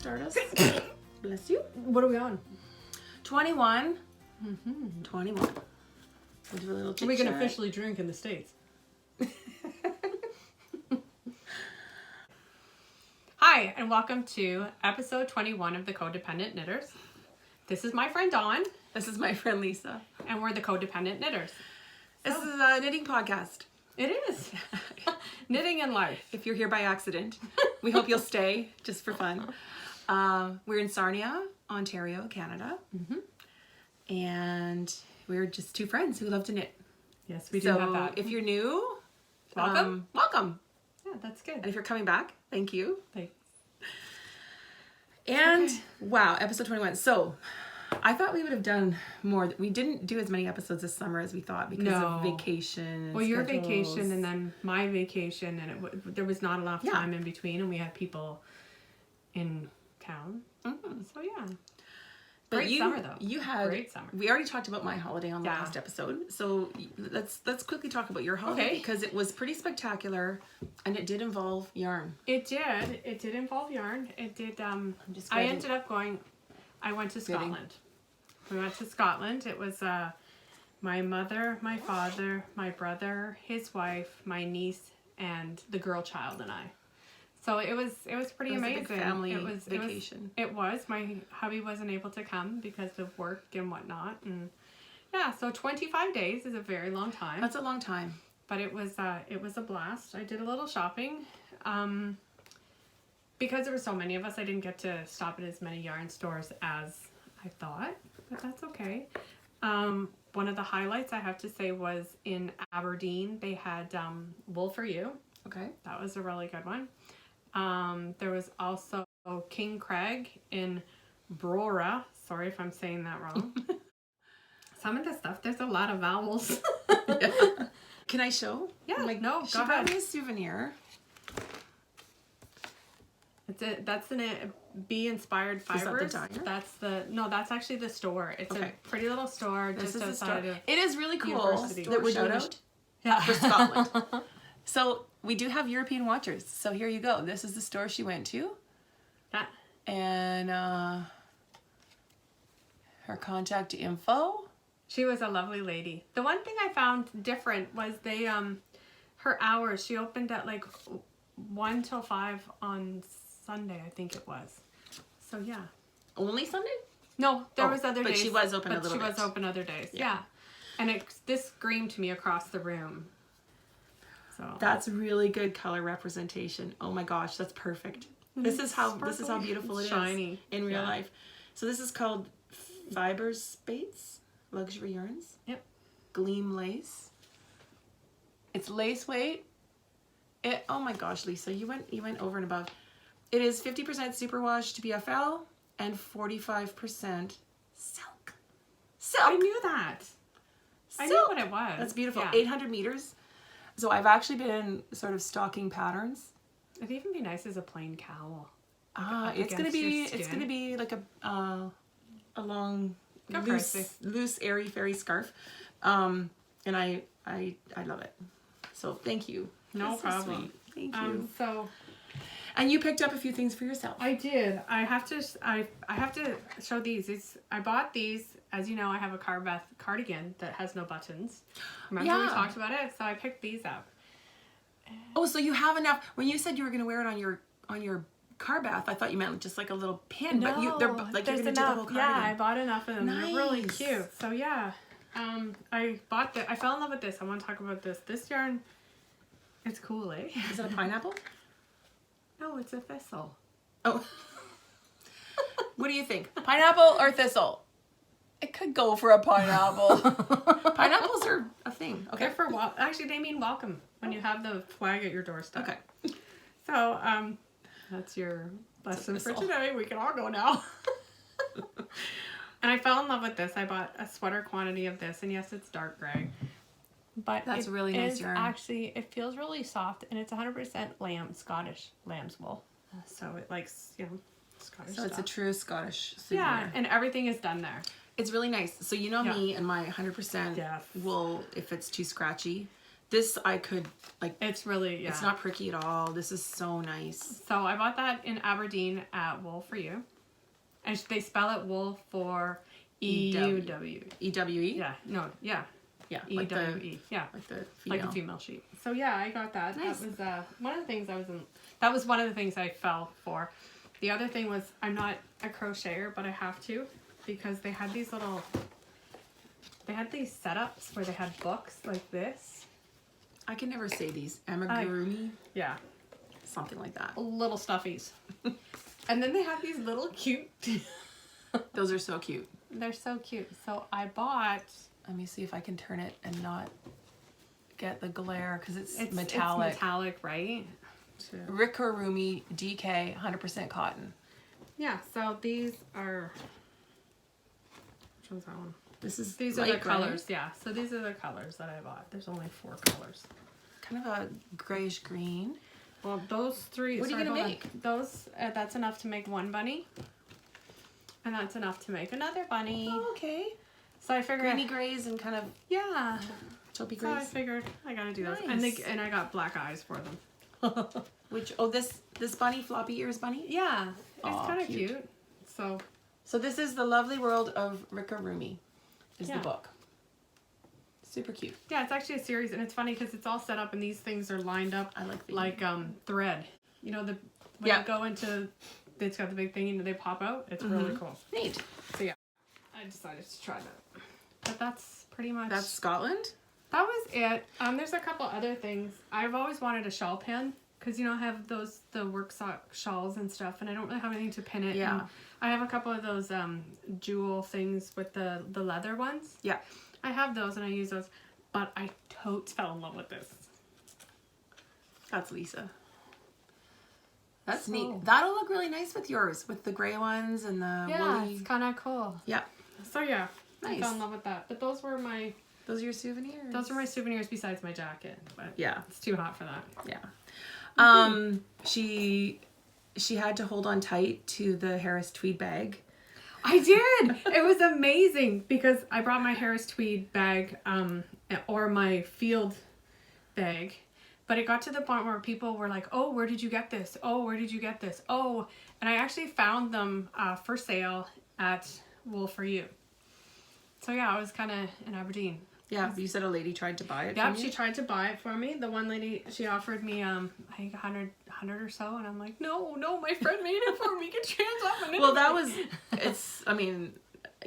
start us? Bless you. What are we on? 21. 21. We'll do a little We can chit-chat. officially drink in the States. Hi, and welcome to episode 21 of the Codependent Knitters. This is my friend Dawn, This is my friend Lisa. and we're the Codependent Knitters. This is a knitting podcast. It is. Knitting and life. If you're here by accident, we hope you'll stay just for fun. We're in Sarnia, Ontario, Canada. And we're just two friends who love to knit. Yes, we do have that. If you're new, Welcome. welcome. Yeah, that's And good. if you're coming back, thank you. Thanks. And wow, episode 21. So I thought we would have done more. We didn't do as many episodes this summer as we thought because of vacation. And Well, your schedules. vacation and then my vacation, and there was not enough Yeah. time in between, and we had people in town. So yeah. But Great summer though. You had Great summer. We already talked about my holiday on the Yeah. last episode, so let's quickly talk about your holiday because it was pretty spectacular, and it did involve yarn. It did. It did involve yarn. It did. just I grabbing- ended up going. I went to Knitting. Scotland. We went to Scotland. It was my mother, my father, my brother, his wife, my niece, and the girl child and I. So it was pretty It was a amazing. big family it was vacation. It was. My hubby wasn't able to come because of work and whatnot, and yeah. So 25 days is a very long time. That's a long time. But it was a blast. I did a little shopping. Because there were so many of us, I didn't get to stop at as many yarn stores as I thought, but that's okay. One of the highlights I have to say was in Aberdeen. They had Wool for You. Okay. That was a really good one. There was also King Craig in Brora. Sorry if I'm saying that wrong. Some of the stuff, there's a lot of vowels. Can I show? Yeah, no, She go brought ahead. me a souvenir. That's an bee-inspired fibers. the diner? That's actually the store. It's Okay. a pretty little store This just is the outside store. of It is really cool University. that we're Shout doing out. Yeah. for Scotland. So we do have European watchers. So here you go. This is the store she went to. Yeah. And her contact info. She was a lovely lady. The one thing I found different was they her hours. She opened at like 1 till 5 on Sunday, I think it was. So yeah. Only Sunday? No, there was other but days. she was open a but little she was bit. open other days. Yeah. And this screamed to me across the room. So That's really good color representation. Oh my gosh, that's perfect. This is how beautiful it is shiny in real life. So this is called Fibers Spates Luxury Yarns. Yep. Gleam lace. It's lace weight. Oh my gosh, Lisa, you went over and above. It is 50% superwash to BFL and 45% silk. I knew that. I knew Silk. what it was. That's beautiful. Yeah. 800 meters. So I've actually been sort of stocking patterns. It'd even be nice as a plain cowl. It's gonna against your skin. be like a long, Go loose, airy fairy scarf, and I love it. So thank you. No That's so problem. sweet. Thank you. So And you picked up a few things for yourself. I did. I have to show these. I bought these. As you know, I have a cardigan that has no buttons. Remember we Yeah. talked about it? So I picked these up. Oh, so you have enough. When you said you were gonna wear it on your car bath, I thought you meant just like a little pin. But they're like you're there's gonna do the whole cardigan. Yeah, I bought enough of them. They're really Nice. cute. So yeah, I bought I fell in love with this. I want to talk about this. This yarn, it's cool, eh? Is it a pineapple? No, it's a thistle. Oh. What do you think? Pineapple or thistle? It could go for a pineapple. Pineapples are a thing. Okay. They're for actually they mean welcome when you have the flag at your doorstep. Okay. So that's your lesson for today. We can all go now. And I fell in love with this. I bought a sweater quantity of this, and yes, it's dark gray. But That's really nice yarn. Actually, it feels really soft, and it's 100% Scottish lamb's wool. So it likes, Scottish So it's a stuff. true Scottish souvenir. Yeah, and everything is done there. It's really nice. So you know me and my 100% Yes. wool, if it's too scratchy, This I could, like, It's really, yeah. it's not pricky at all. This is so nice. So I bought that in Aberdeen at Wool for You. And they spell it wool for E-U-W. E-W-E? Yeah, no, yeah. Yeah. E-W-E, yeah. Like the female. Like the female sheep. So yeah, I got that. Nice. That was one of the things that was one of the things I fell for. The other thing was, I'm not a crocheter, but I have to, because they had these setups where they had books like this. I can never say these. Amigurumi? Yeah. Something like that. Little stuffies. And then they have these little cute... Those are so cute. They're so cute. So I bought... Let me see if I can turn it and not get the glare, because it's metallic. It's metallic, right? Rikorumi DK 100% cotton. Yeah, so these are... Which one's that one? These are light the gray. colors, yeah. So these are the colors that I bought. There's only 4 colors. Kind of a grayish green. Well, those 3... What are you going to make? Those, that's enough to make one bunny. And that's enough to make another bunny. Oh, okay. So I figured... Greeny grays and kind of Yeah. taupey So I grays. figured I gotta do those. Nice. And I got black eyes for them. Which, this bunny, floppy ears bunny? Yeah. It's Aw, kind of cute. cute. So... So this is The Lovely World of Rikorumi, is Yeah. the book. Super cute. Yeah, it's actually a series, and it's funny because it's all set up, and these things are lined up I like the like thread. You know, when Yeah. you go into, it's got the big thing, and they pop out. It's really cool. Neat. So yeah, I decided to try that. But that's pretty much. That's Scotland? That was it. There's a couple other things. I've always wanted a shawl pin because I have the work sock shawls and stuff, and I don't really have anything to pin it. Yeah. And I have a couple of those jewel things with the leather ones. Yeah. I have those and I use those, but I totes fell in love with this. That's Lisa. That's So- neat. That'll look really nice with yours, with the gray ones and the Yeah, woolly. it's kind of cool. Yeah. So yeah, I Nice. fell in love with that. But those were my souvenirs besides my jacket. But Yeah. it's too hot for that. Yeah. She had to hold on tight to the Harris tweed bag. I did. It was amazing because I brought my Harris tweed bag or my field bag. But it got to the point where people were like, oh, where did you get this? Oh, where did you get this? Oh, and I actually found them for sale at Wool for You. So yeah, I was kind of in Aberdeen. Yeah, you said a lady tried to buy it Yeah, from you? she tried to buy it for me. The one lady, she offered me, I think 100 or so. And I'm like, no, my friend made it for me. Get your hands off it. Well, that was,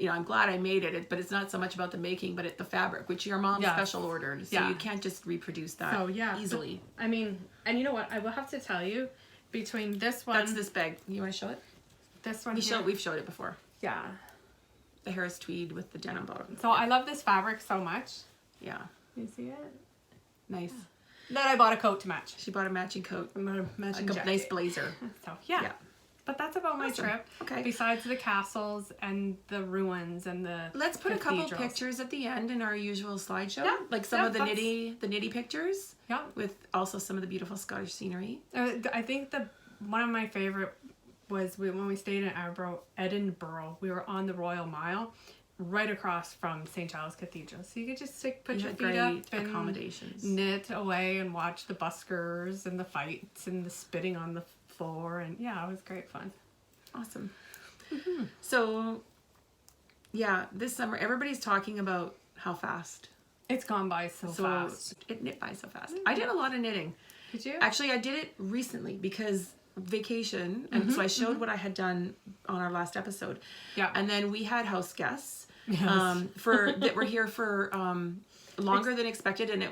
I'm glad I made it, but it's not so much about the making, but the fabric, which your mom special ordered. So you can't just reproduce that easily. But, and you know what? I will have to tell you, between this one. That's this bag. You want to show it? This one We've showed it before. Yeah. The Harris tweed with the denim bottom. So I love this fabric so much. Yeah. You see it? Nice. That I bought a coat to match. She bought a matching coat. I bought a matching Like a jacket. nice blazer. So yeah. Yeah. But that's about my Awesome. trip. Okay. Besides the castles and the ruins and the Let's put a couple cathedrals. pictures at the end in our usual slideshow. Yeah. Like some Yeah, of the nitty pictures. Yeah. With also some of the beautiful Scottish scenery. I think one of my favorite was when we stayed in Edinburgh. We were on the Royal Mile, right across from St. Giles Cathedral. So you could just put your feet up and accommodations. knit away and watch the buskers and the fights and the spitting on the floor. And yeah, it was great fun. Awesome. So, yeah, this summer everybody's talking about how fast. It's gone by so fast. It knit by so fast. I did a lot of knitting. Did you? Actually, I did it recently because vacation, and so I showed what I had done on our last episode. Yeah. And then we had house guests Yes. that were here for longer than expected, and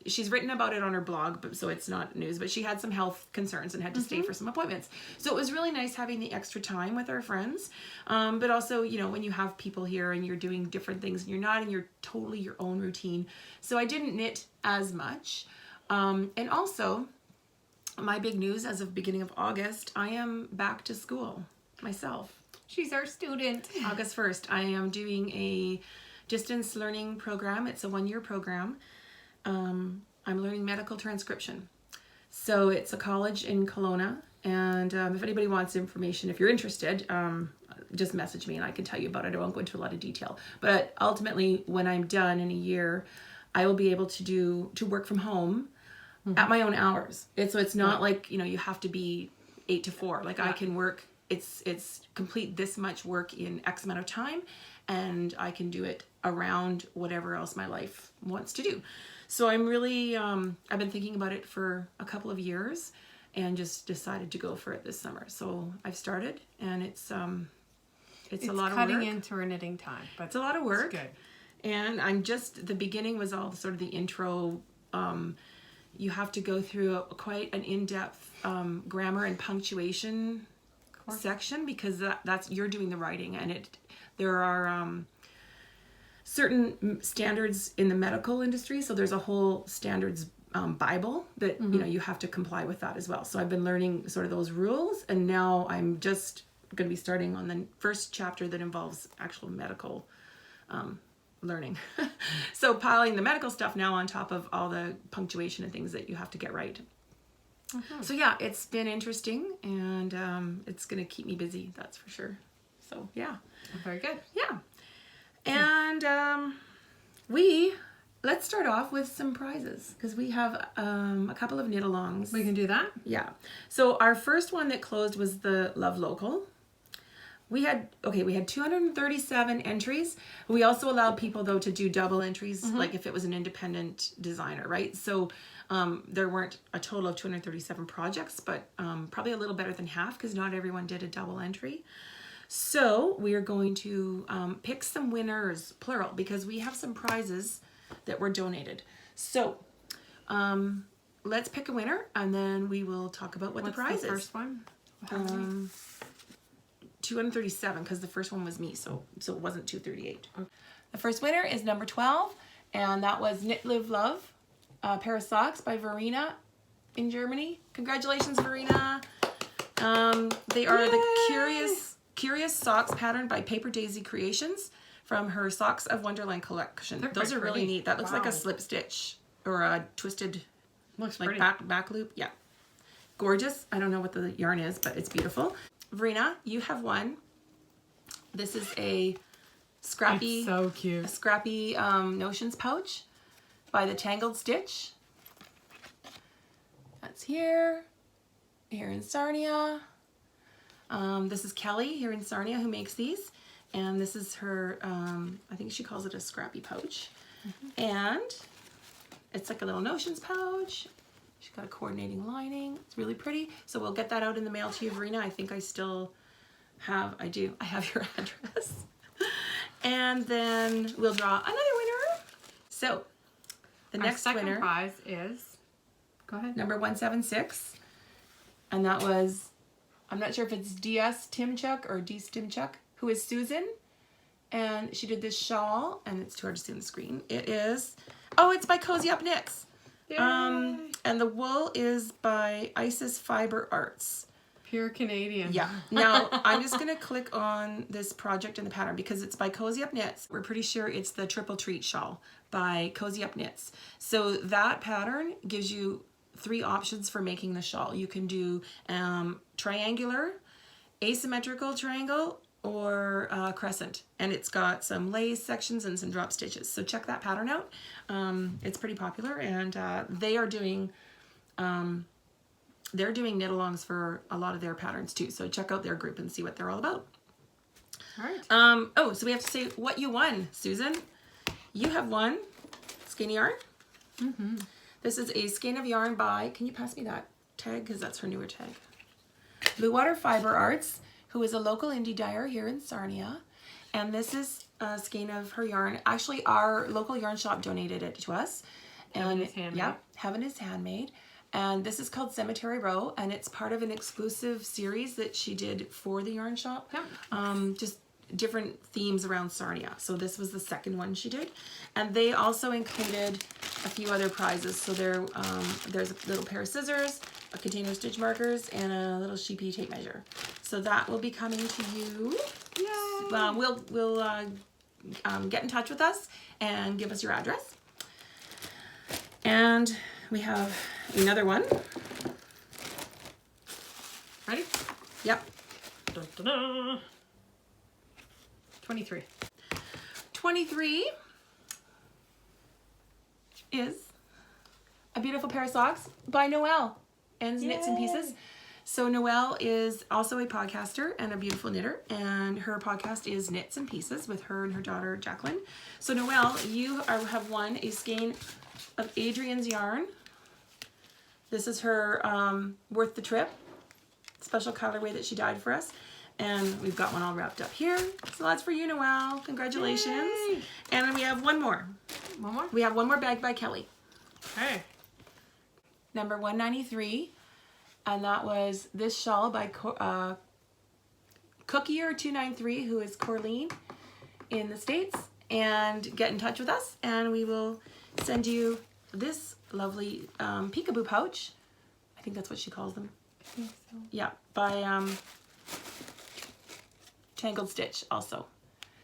she's written about it on her blog, but so it's not news, but she had some health concerns and had to stay for some appointments. So it was really nice having the extra time with our friends. But also, when you have people here and you're doing different things and you're not in totally your own routine. So I didn't knit as much. And also, my big news as of beginning of August, I am back to school myself. She's our student. August 1st, I am doing a distance learning program. It's a 1-year program. I'm learning medical transcription. So it's a college in Kelowna. And if anybody wants information, if you're interested, just message me and I can tell you about it. I won't go into a lot of detail. But ultimately, when I'm done in a year, I will be able to work from home at my own hours. It's not like, you have to be 8 to 4. Like I can work, it's complete this much work in X amount of time, and I can do it around whatever else my life wants to do. So I'm really, I've been thinking about it for a couple of years and just decided to go for it this summer. So I've started, and it's a lot of work. Cutting into our knitting time, but it's a lot of work. It's good. And the beginning was all sort of the intro. You have to go through quite an in-depth grammar and punctuation section, because that's you're doing the writing, and there are certain standards in the medical industry. So there's a whole standards Bible that you have to comply with that as well. So I've been learning sort of those rules, and now I'm just going to be starting on the first chapter that involves actual medical learning. So piling the medical stuff now on top of all the punctuation and things that you have to get right. So yeah, it's been interesting, and it's going to keep me busy, that's for sure. So yeah. Very good. Yeah. And let's start off with some prizes, because we have a couple of knit-alongs. We can do that? Yeah. So our first one that closed was the Love Local. We had 237 entries. We also allowed people, though, to do double entries, like if it was an independent designer, right? So there weren't a total of 237 projects, but probably a little better than half, because not everyone did a double entry. So we are going to pick some winners, plural, because we have some prizes that were donated. So let's pick a winner, and then we will talk about what the prize is. First one? 237, because the first one was me, so it wasn't 238. Okay. The first winner is number 12, and that was Knit Live Love, a pair of socks by Verena in Germany. Congratulations, Verena. They are the Curious Socks pattern by Paper Daisy Creations from her Socks of Wonderland collection. Those are really neat. That looks like a slip stitch or a twisted, looks like pretty. back loop. Yeah, gorgeous. I don't know what the yarn is, but it's beautiful. Verena, you have won. This is a scrappy, it's so cute. A scrappy notions pouch by the Tangled Stitch. That's here in Sarnia. This is Kelly here in Sarnia who makes these, and this is her. I think she calls it a scrappy pouch, and it's like a little notions pouch. She's got a coordinating lining. It's really pretty. So we'll get that out in the mail to you, Verena. I think I still have, I have your address. And then we'll draw another winner. So the next second winner prize is, go ahead. number 176. And that was, I'm not sure if it's DS Timchuk or D Stimchuk, who is Susan. And she did this shawl, and it's too hard to see on the screen. It is, it's by Cozy Up Knits. And the wool is by Isis Fiber Arts. Pure Canadian. Yeah. Now, I'm just going to click on this project and the pattern because it's by Cozy Up Knits. We're pretty sure it's the Triple Treat Shawl by Cozy Up Knits. So that pattern gives you 3 options for making the shawl. You can do triangular, asymmetrical triangle, or crescent, and it's got some lace sections and some drop stitches. So check that pattern out. It's pretty popular, and they're doing knit-alongs for a lot of their patterns too. So check out their group and see what they're all about. All right. So we have to say what you won, Susan. You have won skein of yarn. This is a skein of yarn by, can you pass me that tag, because that's her newer tag. Blue Water Fiber Arts, who is a local indie dyer here in Sarnia. And this is a skein of her yarn. Actually, our local yarn shop donated it to us. Heaven is Handmade. Yeah, Heaven is Handmade. And this is called Cemetery Row, and it's part of an exclusive series that she did for the yarn shop. Yep. Just different themes around Sarnia. So this was the second one she did. And they also included a few other prizes. So there's a little pair of scissors, a container of stitch markers, and a little sheepy tape measure. So that will be coming to you. Yay! We'll get in touch with us and give us your address. And we have another one. Ready? Yep. Dun, dun, dun. 23. 23. is a beautiful pair of socks by Noelle and Knits and Pieces. So Noelle is also a podcaster and a beautiful knitter, and her podcast is Knits and Pieces with her and her daughter Jacqueline. So Noelle, you have won a skein of Adrian's yarn. This is her Worth the Trip special colorway that she dyed for us, and we've got one all wrapped up here. So that's for you, Noelle. Congratulations. Yay. And then we have one more. One more? We have one more bag by Kelly. Okay. Number 193. And that was this shawl by Cookier293, who is Corleen in the States. And get in touch with us, and we will send you this lovely peekaboo pouch. I think that's what she calls them. I think so. Yeah, by Tangled Stitch also.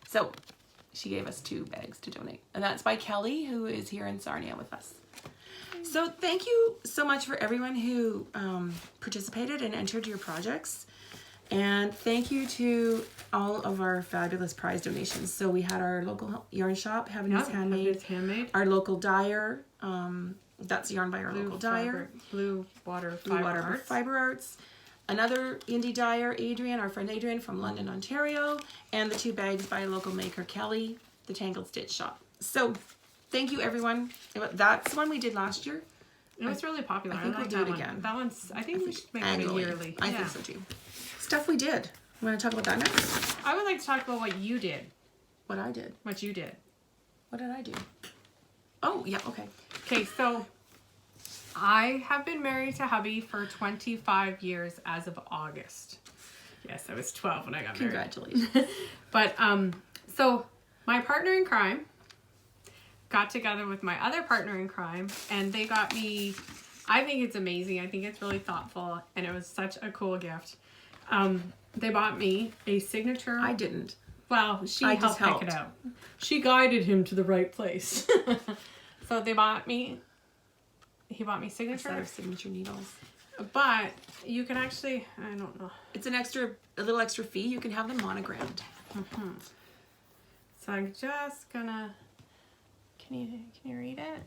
So she gave us 2 bags to donate. And that's by Kelly, who is here in Sarnia with us. So thank you so much for everyone who participated and entered your projects. And thank you to all of our fabulous prize donations. So we had our local yarn shop, Having His Handmade. Our local dyer, that's yarn by our local dyer. Blue Water Fiber Arts. Another indie dyer, Adrian, our friend Adrian from London, Ontario. And the 2 bags by a local maker, Kelly, the Tangled Stitch shop. So thank you, everyone. That's the one we did last year. It was really popular. I think we'll do it again. That one's, I think we should make it a yearly. I think so too. Stuff we did. You want to talk about that next? I would like to talk about what you did. What I did. What you did. What did I do? Oh, yeah, okay. Okay, so I have been married to hubby for 25 years as of August. Yes, I was 12 when I got married. Congratulations. But, so my partner in crime got together with my other partner in crime, and they got me, I think it's amazing. I think it's really thoughtful, and it was such a cool gift. They bought me a signature. I didn't. Well, she helped pick it out. She guided him to the right place. So he bought me signature. A set of signature needles. But you can actually, I don't know. It's a little extra fee. You can have them monogrammed. Mm-hmm. So I'm just gonna, can you read it?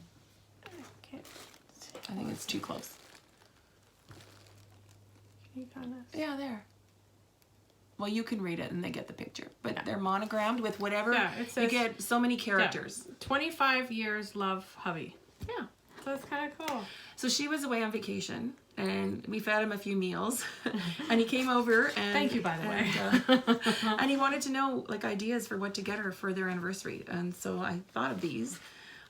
Okay. I think it's too close. Can you kind of? Yeah, there. Well, you can read it and they get the picture. But they're monogrammed with whatever. Yeah, it says, you get so many characters. Yeah, 25 years, love, hubby. Yeah. So it's kind of cool. So she was away on vacation, and we fed him a few meals, and he came over and thank you, by the way. And he wanted to know like ideas for what to get her for their anniversary, and so I thought of these,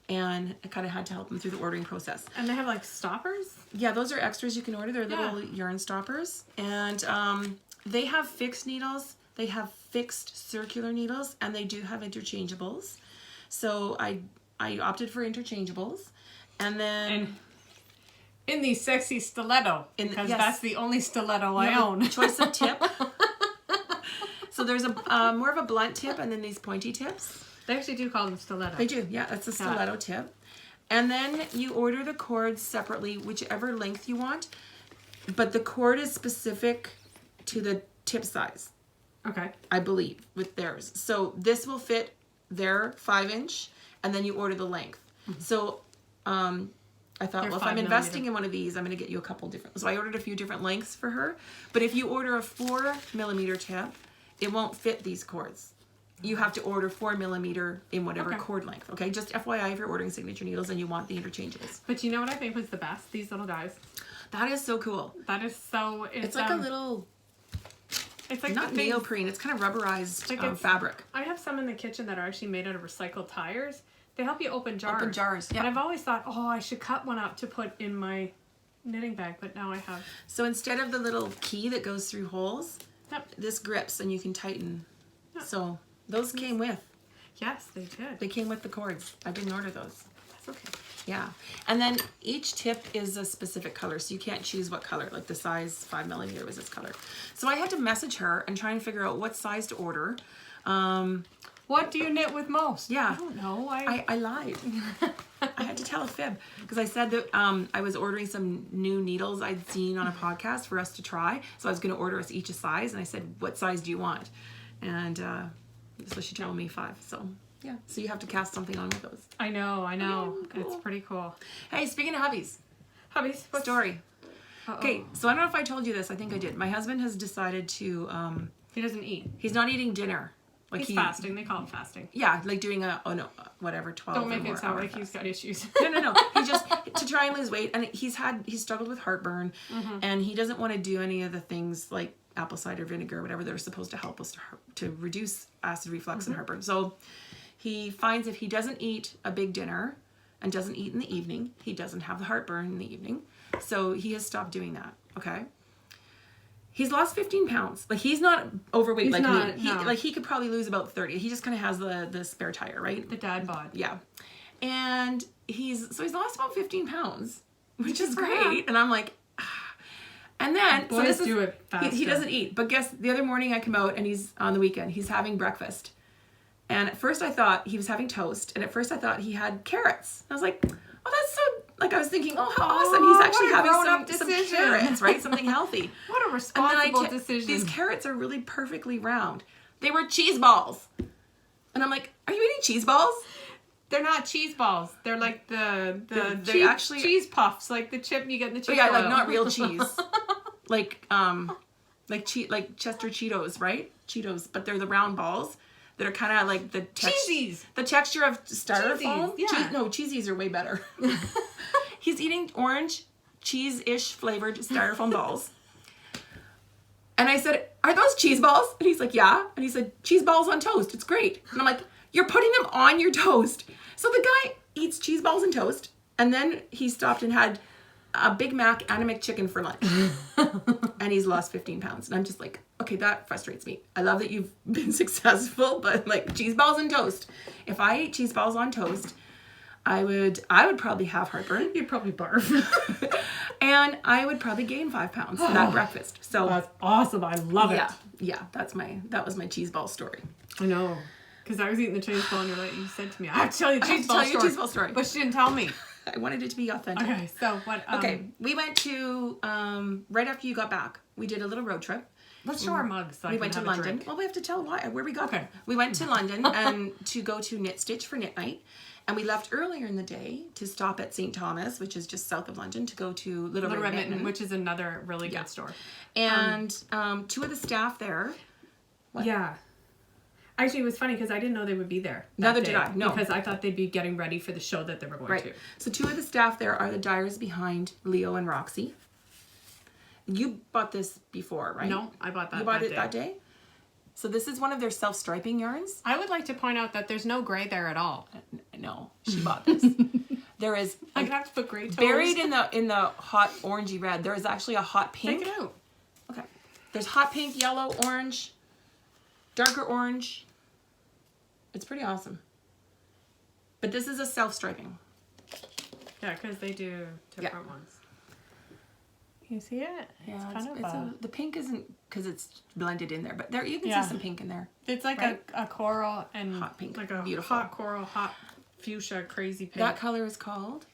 and I kind of had to help him through the ordering process. And they have like stoppers. Yeah, those are extras you can order. They're little yarn stoppers, and they have fixed needles. They have fixed circular needles, and they do have interchangeables. So I opted for interchangeables, and then. And in the sexy stiletto, because that's the only stiletto I own. Choice of tip. So there's a more of a blunt tip, and then these pointy tips. They actually do call them stiletto. They do, yeah. That's a stiletto tip. And then you order the cords separately, whichever length you want. But the cord is specific to the tip size. Okay. I believe, with theirs. So this will fit their 5-inch, and then you order the length. Mm-hmm. So I thought, well, if I'm investing in one of these, I'm going to get you a couple different. So I ordered a few different lengths for her. But if you order a 4mm tip, it won't fit these cords. You have to order 4mm in whatever cord length. Okay, just FYI if you're ordering signature needles and you want the interchangeables. But you know what I think was the best? These little guys. That is so cool. That is so. It's like a little. It's like not neoprene. It's kind of rubberized like fabric. I have some in the kitchen that are actually made out of recycled tires. They help you open jars. Open jars, yeah. And I've always thought, oh, I should cut one up to put in my knitting bag, but now I have. So instead of the little key that goes through holes, this grips and you can tighten. Yep. So those came with. Yes, they did. They came with the cords. I didn't order those. That's okay. Yeah. And then each tip is a specific color, so you can't choose what color. Like the size 5mm was this color. So I had to message her and try and figure out what size to order. What do you knit with most? Yeah. I don't know. I lied. I had to tell a fib because I said that I was ordering some new needles I'd seen on a podcast for us to try. So I was going to order us each a size, and I said, what size do you want? And so she told me 5. So Yeah. So you have to cast something on with those. I know. Oh, cool. It's pretty cool. Hey, speaking of hubbies. Hubbies, what Story. Uh-oh. Okay, so I don't know if I told you this. I think I did. My husband has decided to, He doesn't eat. he's not eating dinner. Like He's fasting. They call it fasting. Yeah, like doing whatever, 12 Don't make or more it sound hour like fast. he's got issues. No. He just, to try and lose weight. And he's struggled with heartburn. And he doesn't want to do any of the things like apple cider vinegar, whatever, that are supposed to help us to reduce acid reflux and heartburn. So he finds if he doesn't eat a big dinner and doesn't eat in the evening, he doesn't have the heartburn in the evening. So he has stopped doing that. Okay. He's lost 15 pounds. Like, he's not overweight. He's like not, me. no. Like, he could probably lose about 30. He just kind of has the spare tire, right? The dad bod. Yeah. And he's lost about 15 pounds, which is for great. And I'm like, and then, Boys this is, do it faster. he doesn't eat. But guess, the other morning I come out and he's on the weekend, he's having breakfast. And at first I thought he was having toast. And at first I thought he had carrots. I was like, oh, that's so, like, I was thinking, oh, how awesome. He's actually having some carrots, right? Something healthy. What a And then responsible decision. These carrots are really perfectly round. They were cheese balls. And I'm like, are you eating cheese balls? They're not cheese balls. They're like the They actually- cheese puffs, like the chip you get in the cheese. Oh yeah, like oil. not real cheese. like Chester Cheetos, right? Cheetos, but they're the round balls that are kind of like the Cheesies. The texture of styrofoam. Cheesies, yeah. No, cheesies are way better. He's eating orange, cheese-ish flavored styrofoam balls. And I said, are those cheese balls? And he's like, yeah. And he said, cheese balls on toast. It's great. And I'm like, you're putting them on your toast. So the guy eats cheese balls and toast. And then he stopped and had a Big Mac and a McChicken for lunch. And he's lost 15 pounds. And I'm just like, okay, that frustrates me. I love that you've been successful, but like cheese balls and toast. If I ate cheese balls on toast, I would probably have heartburn. You'd probably barf. And I would probably gain 5 pounds for that breakfast. So That's awesome. I love it. Yeah, that was my cheese ball story. I know. Because I was eating the cheese ball and you said to me, I have to tell you the I have cheese to ball tell you a story. cheese ball story. But she didn't tell me. I wanted it to be authentic. Okay, so what? Okay, we went to, right after you got back, we did a little road trip. Let's show our mugs. So We went to London. Well, we have to tell where we got. Okay. We went to London and to go to Knit Stitch for knit night. And we left earlier in the day to stop at St. Thomas, which is just south of London, to go to Little Red Mitten, which is another really good store. And two of the staff there. What? Yeah. Actually, it was funny because I didn't know they would be there. Neither did I. No. Because I thought they'd be getting ready for the show that they were going to. So two of the staff there are the dyers behind Leo and Roxy. You bought this before, right? No, I bought that. You bought it that day? So this is one of their self-striping yarns. I would like to point out that there's no gray there at all. No, she bought this. There is I'm gonna have to put gray toes. buried in the hot orangey red. There is actually a hot pink. Take it out. Okay. There's hot pink, yellow, orange, darker orange. It's pretty awesome. But this is a self-striping. Yeah, because they do different ones. You see it? Yeah, it's the pink isn't because it's blended in there, but there you can see some pink in there. It's like a coral and Hot pink. like a Beautiful. hot coral, hot fuchsia, crazy pink. That color is called.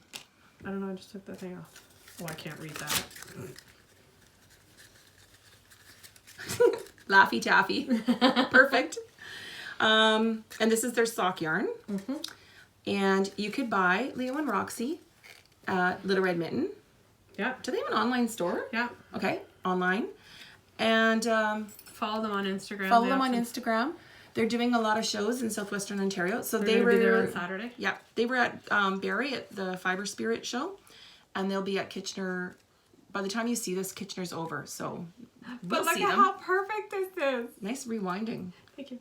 I don't know. I just took the thing off. Oh, I can't read that. Laffy Taffy. Perfect. And this is their sock yarn. Mm-hmm. And you could buy Leo and Roxy Little Red Mitten. Yeah. Do they have an online store? Yeah. Okay, online. And Follow them on Instagram. follow them on Instagram. They're doing a lot of shows in Southwestern Ontario. So They're gonna be there on Saturday. Yeah, they were at Barrie at the Fiber Spirit show, and they'll be at Kitchener. By the time you see this, Kitchener's over. So we'll But look see at them. how perfect this is. Nice rewinding. Thank you.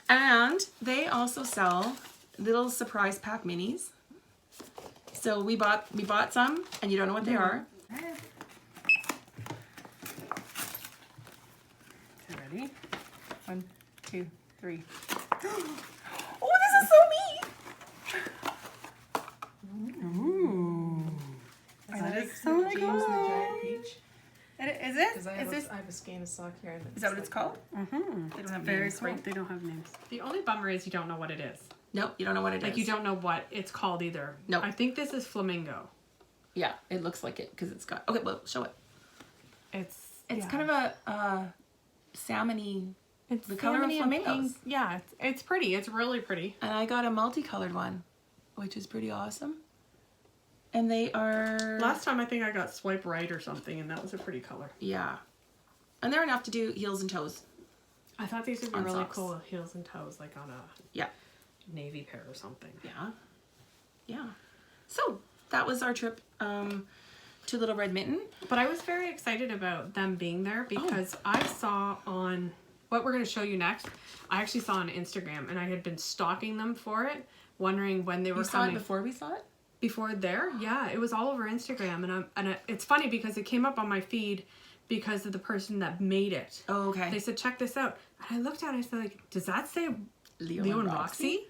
And they also sell little surprise pack minis. So we bought some, and you don't know what they are. Okay, ready? 1, 2, 3. Oh, this is so neat! Ooh. That is so James and the Giant Peach. Is it? Because I have a skein of sock yarn. Is that what it's called? Mm-hmm. They don't have Very names, cool. right? They don't have names. The only bummer is you don't know what it is. No, you don't know what it is. Like you don't know what it's called either. No. I think this is flamingo. Yeah, it looks like it because it's got. Okay, well, show it. It's It's kind of a salmony It's the color of salmony and pink. flamingos. Yeah, it's pretty. It's really pretty. And I got a multicolored one, which is pretty awesome. And they are... Last time I think I got swipe right or something, and that was a pretty color. Yeah. And they're enough to do heels and toes. I thought these would be On really socks. cool with heels and toes, like on a Yeah. navy pair or something. Yeah. Yeah. So that was our trip to Little Red Mitten. But I was very excited about them being there because I saw on what we're going to show you next. I actually saw on Instagram, and I had been stalking them for it, wondering when they were You saw coming. it before we saw it? Before there, yeah, it was all over Instagram, and it's funny because it came up on my feed because of the person that made it. Oh, okay. They said, check this out, and I looked at it and I said, like, does that say Leo and Roxy?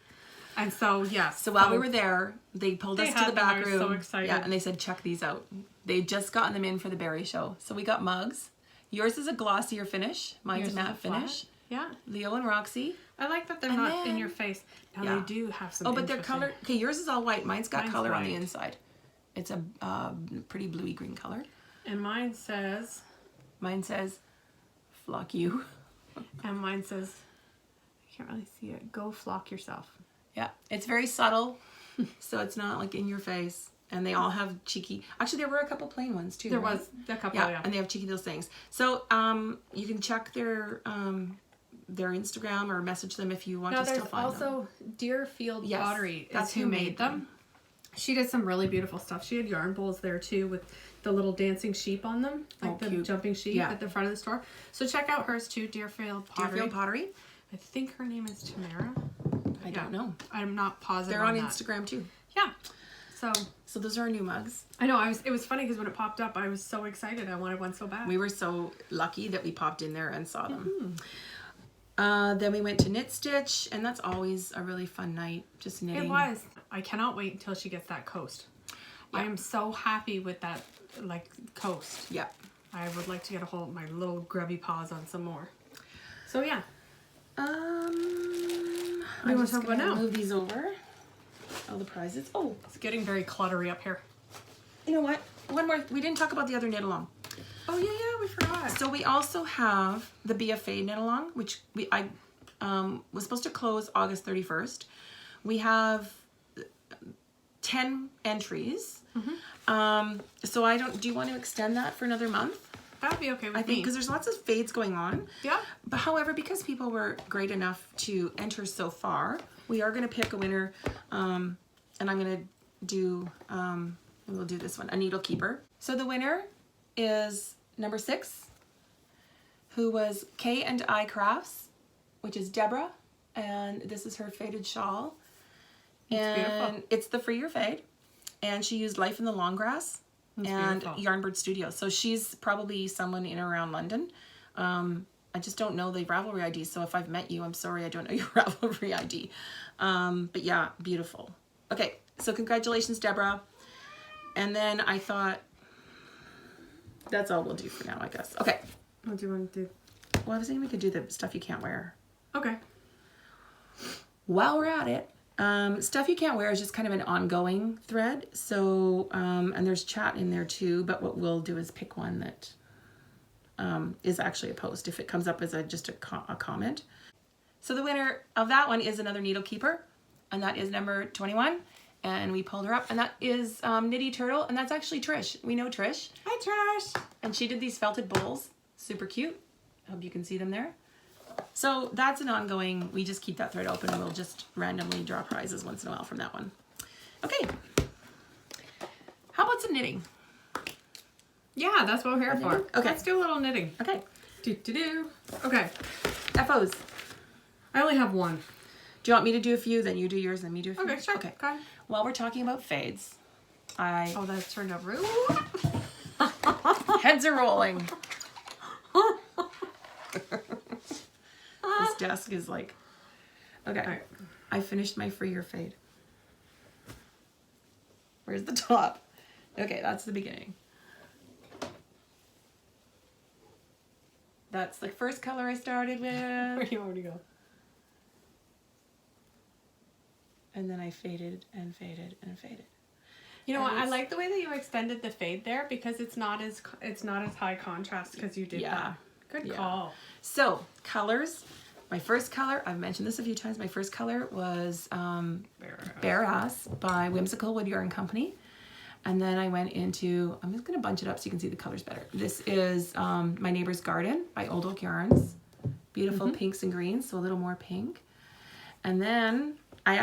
And so, yes. So while we were there, they pulled us to had the them. I back was room. so excited. Yeah, and they said, check these out. They'd just gotten them in for the berry show. So we got mugs. Yours is a glossier finish. Mine's Yours a is matte flat. finish. Yeah, Leo and Roxy. I like that they're And not in then- your face. Now Yeah. they do have some. Oh, but they're interesting- colored. Okay, yours is all white. Mine's got Mine's color on the white. inside. It's a pretty bluey green color. And mine says, Mine says, flock you. and mine says, I can't really see it. Go flock yourself. Yeah, it's very subtle, so it's not like in your face. And they all have cheeky. Actually, there were a couple plain ones too. There right? was a couple. Yeah, Yeah. and they have cheeky little things. So you can check their Instagram or message them if you want Now to still there's find them. also Deerfield Yes, Pottery. that's That's who made them. She did some really beautiful stuff. She had yarn bowls there too with the little dancing sheep on them, like Oh, the cute. jumping sheep Yeah. at the front of the store. So check out hers too, Deerfield Pottery. Deerfield Pottery. I think her name is Tamara. I don't know. I'm not positive. They're on that. Instagram too. Yeah. So So those are our new mugs. I know it was funny because when it popped up, I was so excited. I wanted one so bad. We were so lucky that we popped in there and saw them. Mm-hmm. Then we went to Knit Stitch, and that's always a really fun night, just knitting. It was. I cannot wait until she gets that coast. I am so happy with that, like, coast. Yeah. I would like to get a hold of my little grubby paws on some more. So yeah. I'm wanna just talk about gonna now? move these over. All the prizes. Oh, It's getting very cluttery up here. you know what? One more. We didn't talk about the other knit along. Oh yeah, we forgot. So we also have the BFA knit along, which I was supposed to close August 31st. We have 10 entries. So I don't. Do you want to extend that for another month? That would be okay with I think me. because there's lots of fades going on. Yeah. But however, because people were great enough to enter so far, we are going to pick a winner, and I'm going to do. We'll do this one, a needle keeper. So the winner is number 6, who was K&I Crafts, which is Deborah, and this is her faded shawl. And beautiful. it's the Free Your Fade, and she used Life in the Long Grass and beautiful. Yarnbird Studio. So she's probably someone in or around London. I just don't know the Ravelry ID, so if I've met you, I'm sorry I don't know your Ravelry ID. But yeah, beautiful. Okay, so congratulations, Deborah. And then I thought, that's all we'll do for now, I guess. Okay. What do you want to do? Well, I was thinking we could do the stuff you can't wear. Okay. While we're at it, stuff you can't wear is just kind of an ongoing thread. So, and there's chat in there too, but what we'll do is pick one that is actually a post if it comes up as just a comment. So the winner of that one is another needle keeper, and that is number 21. And we pulled her up, and that is Nitty Turtle, and that's actually Trish. We know Trish. Hi, Trash. And she did these felted bowls. Super cute. Hope you can see them there. So that's an ongoing, we just keep that thread open and we'll just randomly draw prizes once in a while from that one. Okay. How about some knitting? Yeah, that's what we're here for. Okay. Let's do a little knitting. Okay. Do. Okay. FOs. I only have one. Do you want me to do a few, then you do yours, then me do a few? Okay, sure. Okay. Go ahead. While we're talking about fades, Oh, that turned out rude. heads are rolling. This desk is like, okay. All right. I finished my Free Your Fade. Where's the top? Okay, that's the beginning. That's the first color I started Where with. you want me to go? And then I faded and faded and faded. You know what? And I it's- like the way that you extended the fade there because it's not as high contrast because you did Yeah. that. Good Yeah. call. So, colors. My first color, I've mentioned this a few times, my first color was Bare Ass by Whimsical Wood Yarn Company. And then I went into, I'm just going to bunch it up so you can see the colors better. This is My Neighbor's Garden by Old Oak Yarns. Beautiful pinks and greens, so a little more pink. And then I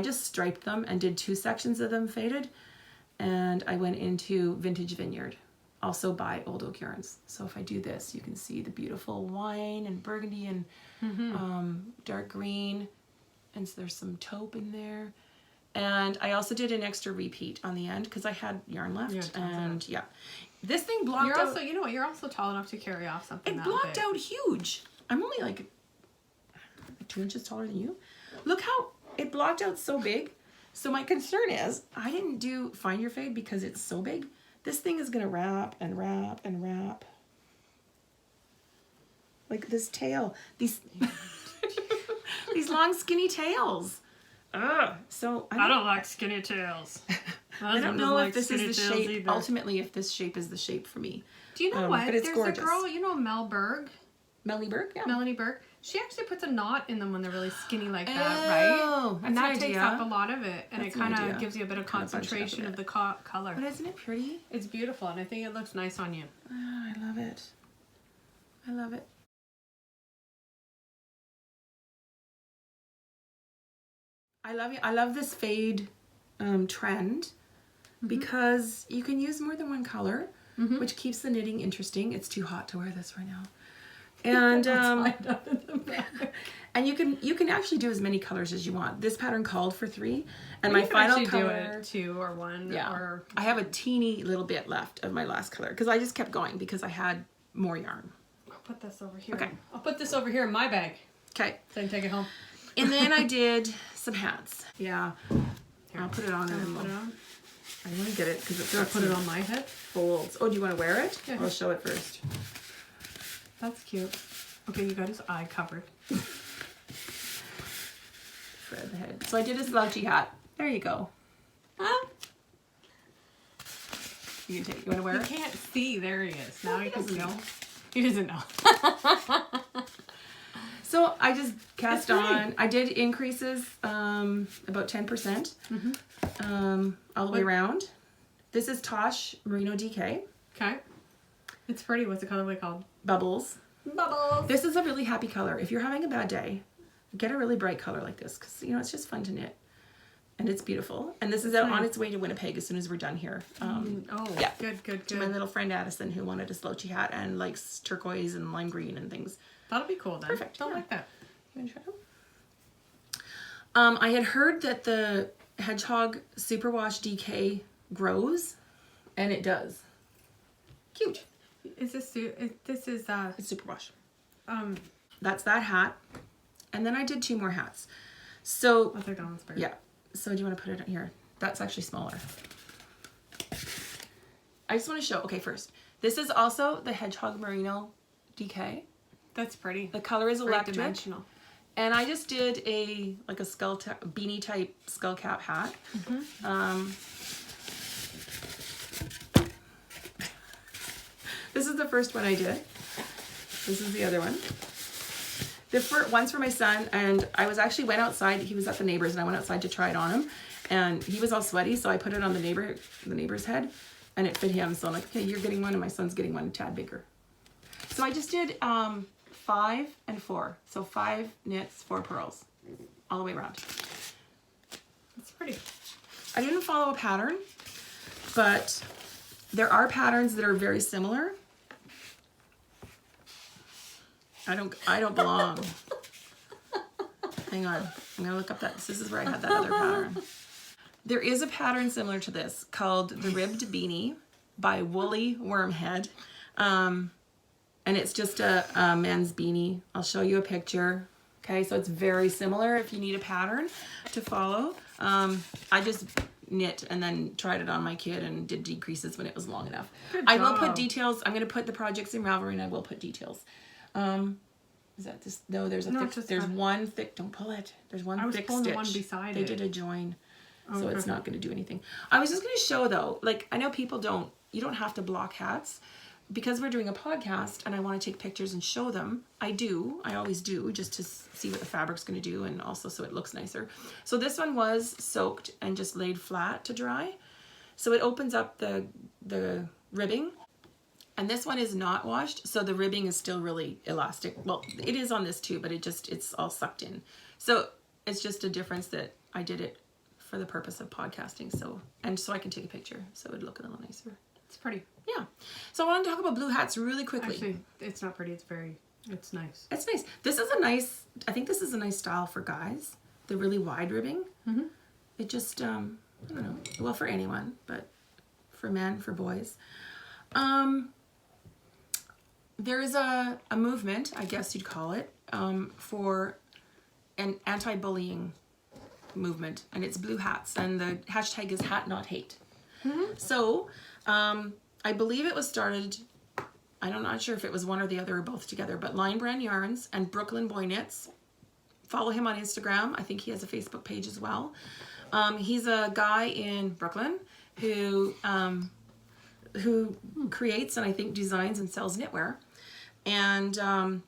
just striped them and did 2 sections of them faded. And I went into Vintage Vineyard, also by Old Oak Yarns. So if I do this, you can see the beautiful wine and burgundy and dark green. And so there's some taupe in there. And I also did an extra repeat on the end because I had yarn left. Yeah, this thing blocked You're out. also, you know what? You're also tall enough to carry off something. It that blocked big. out huge. I'm only like 2 inches taller than you. Look how it blocked out so big. So my concern is I didn't do Find Your Fade because it's so big. This thing is gonna wrap and wrap and wrap. Like this tail, these these long skinny tails. Ugh. So I don't like skinny tails. I don't know if this is the shape. Either. Ultimately, if this shape is the shape for me. Do you know what? But it's There's gorgeous. a girl, you know, Mel Berg, Melanie Burke, yeah. Melanie Berg. She actually puts a knot in them when they're really skinny like that, Oh, right? And that's that an takes idea. up a lot of it, and That's it an kind idea. of gives you a bit of Kinda bunch it up a concentration bit. of the color. But isn't it pretty? It's beautiful, and I think it looks nice on you. Oh, I love it. I love it. I love this fade trend because you can use more than one color, which keeps the knitting interesting. It's too hot to wear this right now. And and you can actually do as many colors as you want. This pattern called for 3, and my final do color it 2 or 1. Yeah, Or I have a teeny little bit left of my last color because I just kept going because I had more yarn. I'll put this over here. Okay. I'll put this over here in my bag Okay, so I can take it home. and then I did some hats. Yeah, Here, I'll put it on. I'll And put it on. I want to get it because it's Do I got put it some on my head? folds. Oh, do you want to wear it? Yeah. I'll show it first. That's cute. Okay, you got his eye covered. Thread the head. So I did a slouchy hat. There you go. Huh? You want to wear You it? can't see. There he is. Now he you can doesn't see. know. He doesn't know. So I just cast That's on. I did increases about 10% all the way around. This is Tosh Merino DK Okay. It's pretty. What's the colorway called? Bubbles. Bubbles. This is a really happy color. If you're having a bad day, get a really bright color like this because it's just fun to knit, and it's beautiful. And this is out on its way to Winnipeg as soon as we're done here. Oh, yeah. Good. To my little friend Addison who wanted a slouchy hat and likes turquoise and lime green and things. That'll be cool then. Perfect, Don't yeah. like that. You want to try them? I had heard that the Hedgehog Superwash DK grows, and it does. Cute. Is this this is It's Superwash. um That's that hat. And then I did 2 more hats. So, other Dawn's bird. yeah. So do you want to put it here? That's actually smaller. I just want to show, okay, first. This is also the Hedgehog Merino DK. That's pretty. The color is Very electric. dimensional. And I just did like a beanie type skull cap hat. This is the first one I did. This is the other one. One's for my son, and I went outside. He was at the neighbor's, and I went outside to try it on him, and he was all sweaty, so I put it on the neighbor's head, and it fit him. So I'm like, okay, you're getting one, and my son's getting one a tad bigger. So I just did 5 and 4. So 5 knits, 4 purls, all the way around. It's pretty. I didn't follow a pattern, but there are patterns that are very similar. I don't belong. Hang on. I'm gonna look up this is where I had that other pattern. There is a pattern similar to this called the Ribbed Beanie by Woolly Wormhead. And it's just a men's beanie. I'll show you a picture. Okay, so it's very similar if you need a pattern to follow. I just knit and then tried it on my kid and did decreases when it was long enough. I will put details. I'm gonna put the projects in Ravelry and I will put details. Is that this? No, there's one thick, don't pull it. There's one thick stitch. I was pulling the one beside They it. did a join. So Okay. it's not going to do anything. I was just going to show though, like I know people you don't have to block hats, because we're doing a podcast and I want to take pictures and show them, I always do, just to see what the fabric's going to do and also so it looks nicer. So this one was soaked and just laid flat to dry. So it opens up the ribbing. And this one is not washed, so the ribbing is still really elastic. Well, it is on this too, but it's all sucked in. So it's just a difference that I did it for the purpose of podcasting. So I can take a picture, so it would look a little nicer. It's pretty. Yeah. So I want to talk about blue hats really quickly. Actually, it's not pretty. It's nice. It's nice. I think this is a nice style for guys. The really wide ribbing. Mm-hmm. It just, I don't know. Well, for anyone, but for men, for boys. There is a movement, I guess you'd call it, for an anti-bullying movement, and it's blue hats, and the hashtag is hat not hate. Mm-hmm. So I believe it was started, I'm not sure if it was one or the other or both together, but Lion Brand Yarns and Brooklyn Boy Knits. Follow him on Instagram. I think he has a Facebook page as well. He's a guy in Brooklyn who creates and I think designs and sells knitwear. And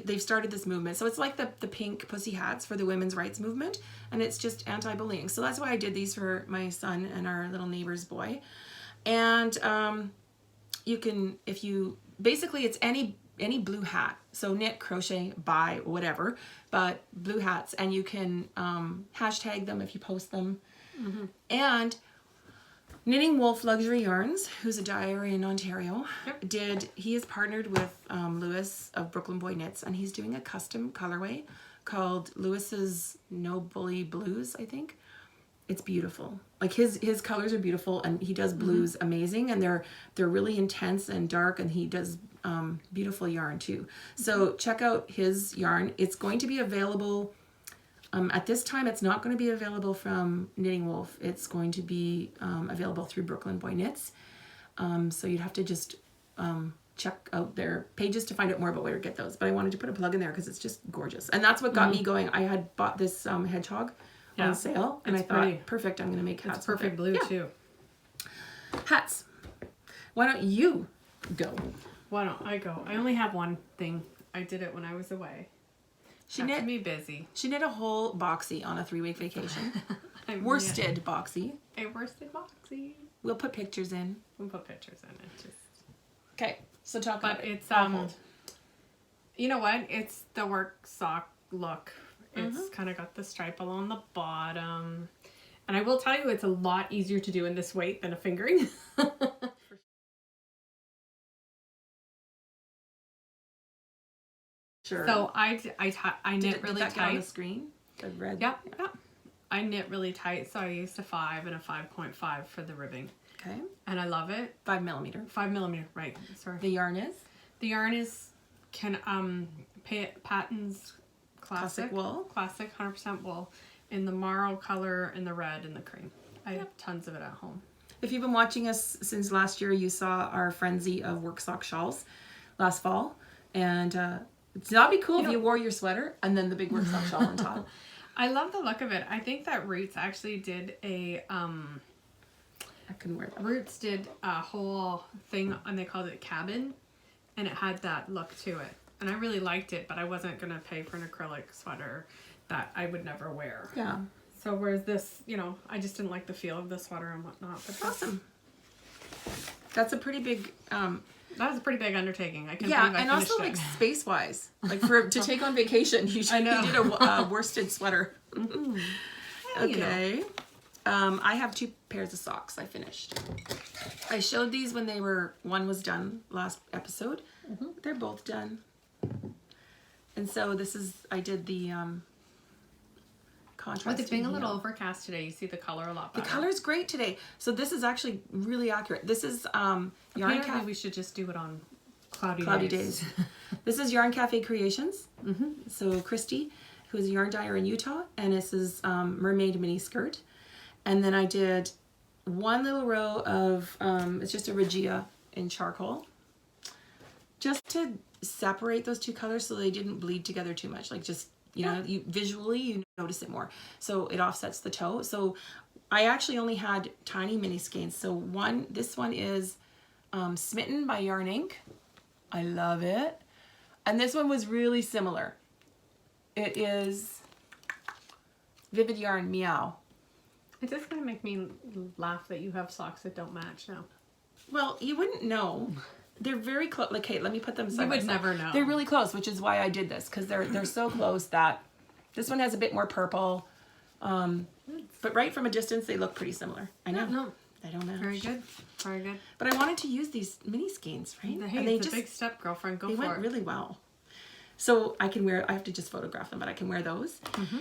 they've started this movement. So it's like the pink pussy hats for the women's rights movement. And it's just anti-bullying. So that's why I did these for my son and our little neighbor's boy. And basically it's any blue hat. So knit, crochet, buy, whatever. But blue hats. And you can hashtag them if you post them. Mm-hmm. And Knitting Wolf Luxury Yarns, who's a dyer in Ontario, he is partnered with Lewis of Brooklyn Boy Knits, and he's doing a custom colorway called Lewis's No Bully Blues, I think. It's beautiful. Like his colors are beautiful, and he does blues amazing, and they're really intense and dark, and he does beautiful yarn too. So check out his yarn. It's going to be available. At this time, it's not going to be available from Knitting Wolf. It's going to be available through Brooklyn Boy Knits. So you'd have to just check out their pages to find out more about where to get those. But I wanted to put a plug in there because it's just gorgeous. And that's what got me going. I had bought this hedgehog on sale. And I thought, perfect, I'm going to make hats. It's perfect blue too. Hats. Why don't you go? Why don't I go? I only have one thing. I did it when I was away. She knit me busy. She knit a whole boxy on a 3-week vacation. Worsted boxy. A worsted boxy. We'll put pictures in. We'll put pictures in it. Just okay. So talk about it. But it's you know what? It's the work sock look. It's kind of got the stripe along the bottom, and I will tell you, it's a lot easier to do in this weight than a fingering. Sure. So I knit really tight. tight. On the screen? The red? Yep. I knit really tight, so I used a 5 and a 5.5 for the ribbing. Okay. And I love it. 5 millimeter. 5 millimeter, right. Sorry. The yarn is? The yarn is Patton's Classic wool. Classic 100% wool in the marl color, in the red, and the cream. I have tons of it at home. If you've been watching us since last year, you saw our frenzy of work sock shawls last fall. And that'd be cool if you wore your sweater and then the big work sock shawl on top. I love the look of it. I think that Roots actually did I couldn't wear that. Roots did a whole thing, and they called it Cabin, and it had that look to it. And I really liked it, but I wasn't going to pay for an acrylic sweater that I would never wear. Yeah. So whereas this, I just didn't like the feel of the sweater and whatnot. But awesome. That's a pretty big... that was a pretty big undertaking. I can yeah, believe I and also like space-wise, like to take on vacation, you did a worsted sweater. Okay. I have 2 pairs of socks I finished. I showed these when one was done last episode. They're both done. And so I did the contrast. With it being a little overcast today, you see the color a lot better. The color's great today. So this is actually really accurate. This is Yarn Cafe. We should just do it on cloudy days. This is Yarn Cafe Creations. So Christy, who is a yarn dyer in Utah, and this is Mermaid Mini Skirt. And then I did one little row of, it's just a Regia in charcoal. Just to separate those 2 colors so they didn't bleed together too much. Like just, you visually, you notice it more. So it offsets the toe. So I actually only had tiny mini skeins. So this one is Smitten by Yarn Inc. I love it. And this one was really similar. It is Vivid Yarn Meow. It's just gonna make me laugh that you have socks that don't match now. Well, you wouldn't know. They're very close. Like, Kate, let me put them side You by would side. never know. They're really close, which is why I did this, because they're so close that this one has a bit more purple. But right from a distance, they look pretty similar. I know. No, They don't match. very good, very good. But I wanted to use these mini skeins, right? Hey, and they it's a big step, girlfriend. Go they for went it. really well. So I can wear, I have to just photograph them, but I can wear those. Mm-hmm.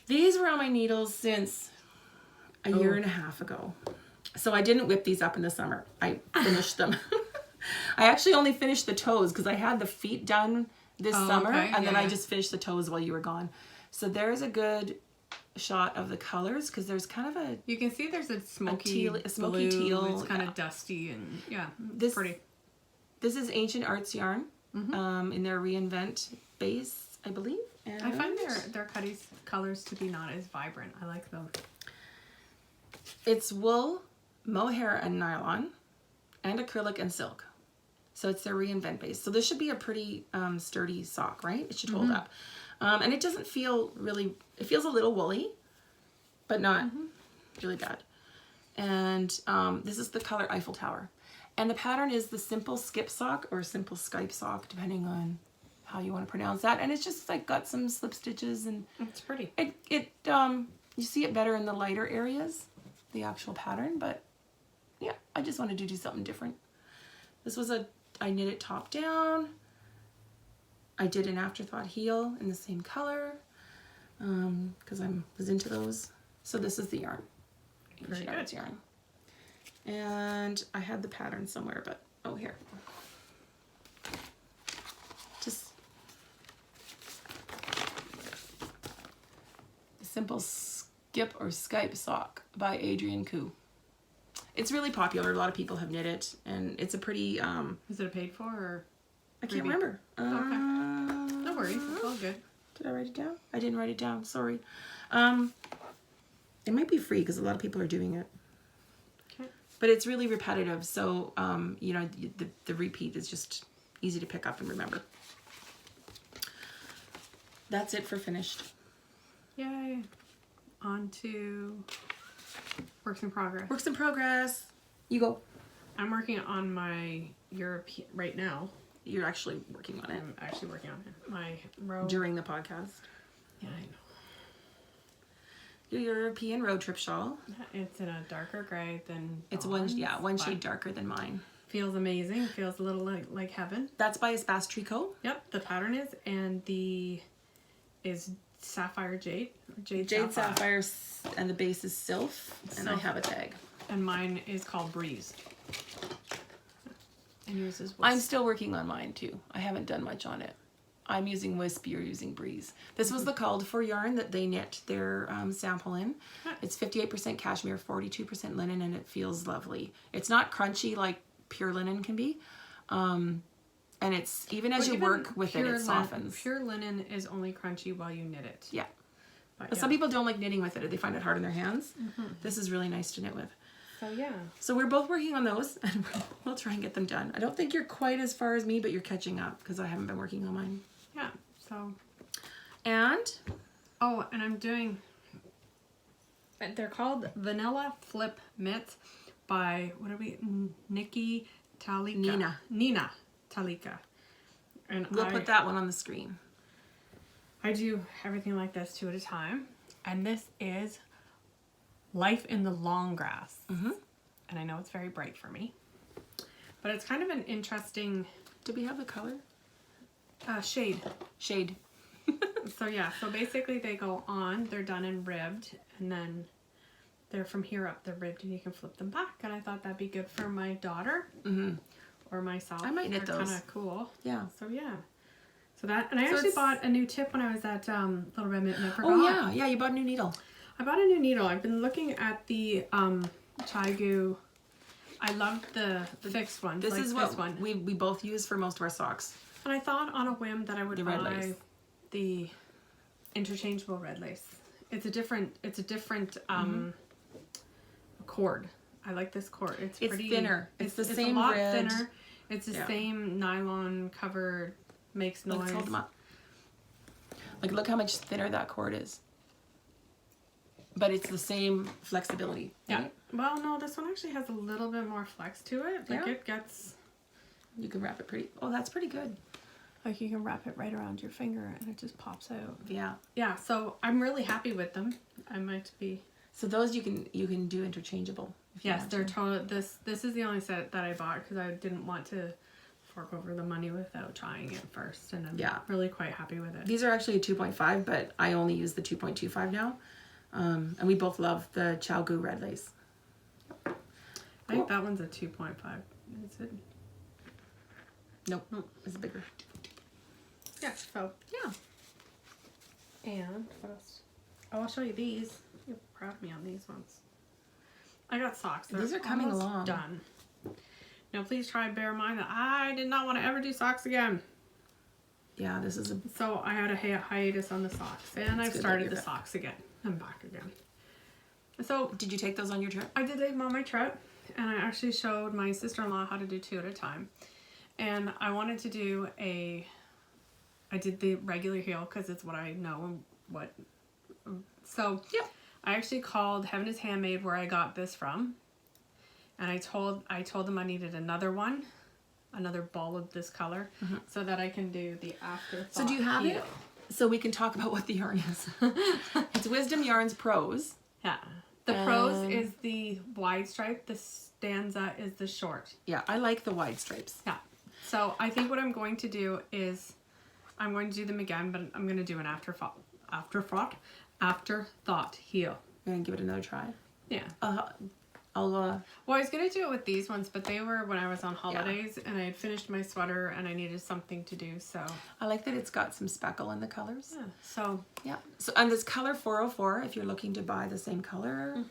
These were on my needles since a year and a half ago. So I didn't whip these up in the summer. I finished them. I actually only finished the toes because I had the feet done this summer, okay. and then Yeah, I yeah. just finished the toes while you were gone. So there's a good shot of the colors because there's kind of a You can see there's a smoky, a smoky blue. teal, It's kind yeah. of dusty and yeah, This- pretty. This is Ancient Arts yarn in their Reinvent base, I believe. And I find their colors to be not as vibrant. I like them. it's wool, mohair, and nylon, and acrylic and silk. So it's their Reinvent base. So this should be a pretty sturdy sock, right? It should hold up. And it doesn't feel really, it feels a little woolly, but not really bad. And this is the color Eiffel Tower. And the pattern is the simple skip sock or simple Skype sock, depending on how you want to pronounce that. And it's just like got some slip stitches, and It's pretty. you see it better in the lighter areas, the actual pattern. But yeah, I just wanted to do something different. This was I knit it top down. I did an afterthought heel in the same color because I was into those. So this is the yarn. Very Ancient Arts good. yarn. And I had the pattern somewhere, but oh, here. Just the simple skip or Skype sock by Adrienne Koo. It's really popular. A lot of people have knit it, and it's a pretty Is it a paid for or? I can't Maybe. remember. No worries, it's all good. Did I write it down? I didn't write it down. Sorry. It might be free because a lot of people are doing it. Okay. But it's really repetitive, so you know, the repeat is just easy to pick up and remember. That's it for finished. Yay. On to works in progress. Works in progress. You go. I'm working on my European right now. You're actually working on it I'm actually working on it. My row. during the podcast. Yeah, I know. Your European road trip shawl. It's in a darker gray than It's Dawn's, one but shade darker than mine. Feels amazing. Feels a little like heaven. That's by Espace Tricot. Yep, the pattern is, and is sapphire jade. Jade sapphire, and the base is sylph, and I Sylph. have a tag. And mine is called Breeze. And yours is I'm Wisp. still working on mine too. I haven't done much on it. I'm using Wisp, you're using Breeze. This was the called for yarn that they knit their sample in. It's 58% cashmere, 42% linen, and it feels lovely. It's not crunchy like pure linen can be. And it's, even as But you even work with it, it softens. Pure linen is only crunchy while you knit it. Yeah. But But some people don't like knitting with it. They find it hard in their hands. This is really nice to knit with. So yeah. So we're both working on those, and we'll try and get them done. I don't think you're quite as far as me, but you're catching up because I haven't been working on mine. Yeah. So. And Oh, and I'm doing. They're called Vanilla Flip Mitts by Nikki Talika. Nina Talika. And we'll put that one on the screen. I do everything like this 2 at a time, and this is Life in the Long Grass. And I know it's very bright for me, but it's kind of an interesting Did we have the color? shade. Shade. So yeah, so basically they go on, they're done and ribbed, and then they're from here up, they're ribbed, and you can flip them back. And I thought that'd be good for my daughter or myself. I might knit They're those. kind of cool. Yeah. So yeah. So that, and I So actually it's- bought a new tip when I was at Little Red Mitten, and I forgot. Oh yeah, yeah. You bought a new needle. I bought a new needle. I've been looking at the Chaigu. I love the fixed one. This like is what one. we both use for most of our socks. And I thought on a whim that I would The buy red lace. the interchangeable red lace. It's a different cord. I like this cord. It's It's pretty thinner. It's the same a lot red. thinner. It's the Yeah. same nylon covered, makes noise. Let's hold them up. Like, look how much thinner that cord is. But it's the same flexibility. Yeah. Right? Well, no, this one actually has a little bit more flex to it. Like Yeah. it gets, You can wrap it pretty. Oh, that's pretty good. like you can wrap it right around your finger and it just pops out. Yeah. Yeah, so I'm really happy with them. I might be. So those you can do interchangeable. If you Yes, want they're to. total. This is the only set that I bought because I didn't want to fork over the money without trying it first, and I'm Yeah. really quite happy with it. These are actually a 2.5, but I only use the 2.25 now. And we both love the Chow Gu red lace. I think that one's a 2.5. Is it? Nope, it's bigger. Yeah. So yeah. And what else? Oh, I'll show you these. You're proud of me on these ones. I got socks. They're These are coming almost along. Done. Now, please try and bear in mind that I did not want to ever do socks again. Yeah, this is a. So I had a hiatus on the socks, and I've good that started you're the back. socks again. I'm back again. So Did you take those on your trip? I did leave them on my trip, and I actually showed my sister-in-law how to do 2 at a time. And I wanted to do I did the regular heel because it's what I know and what. So Yep. I actually called Heaven is Handmade where I got this from, and I told them I needed another one, another ball of this color, so that I can do the afterthought. So do you have heel. it? So we can talk about what the yarn is. It's Wisdom Yarns Pros. Yeah. The pros is the wide stripe. The stanza is the short. Yeah, I like the wide stripes. Yeah. So I think what I'm going to do is I'm going to do them again, but I'm going to do an afterthought heel. You're gonna give it another try. Yeah. I'll Well, I was going to do it with these ones, but they were when I was on holidays and I had finished my sweater and I needed something to do. So I like that it's got some speckle in the colors. yeah. So Yeah. So and this color 404, if you're looking to buy the same color,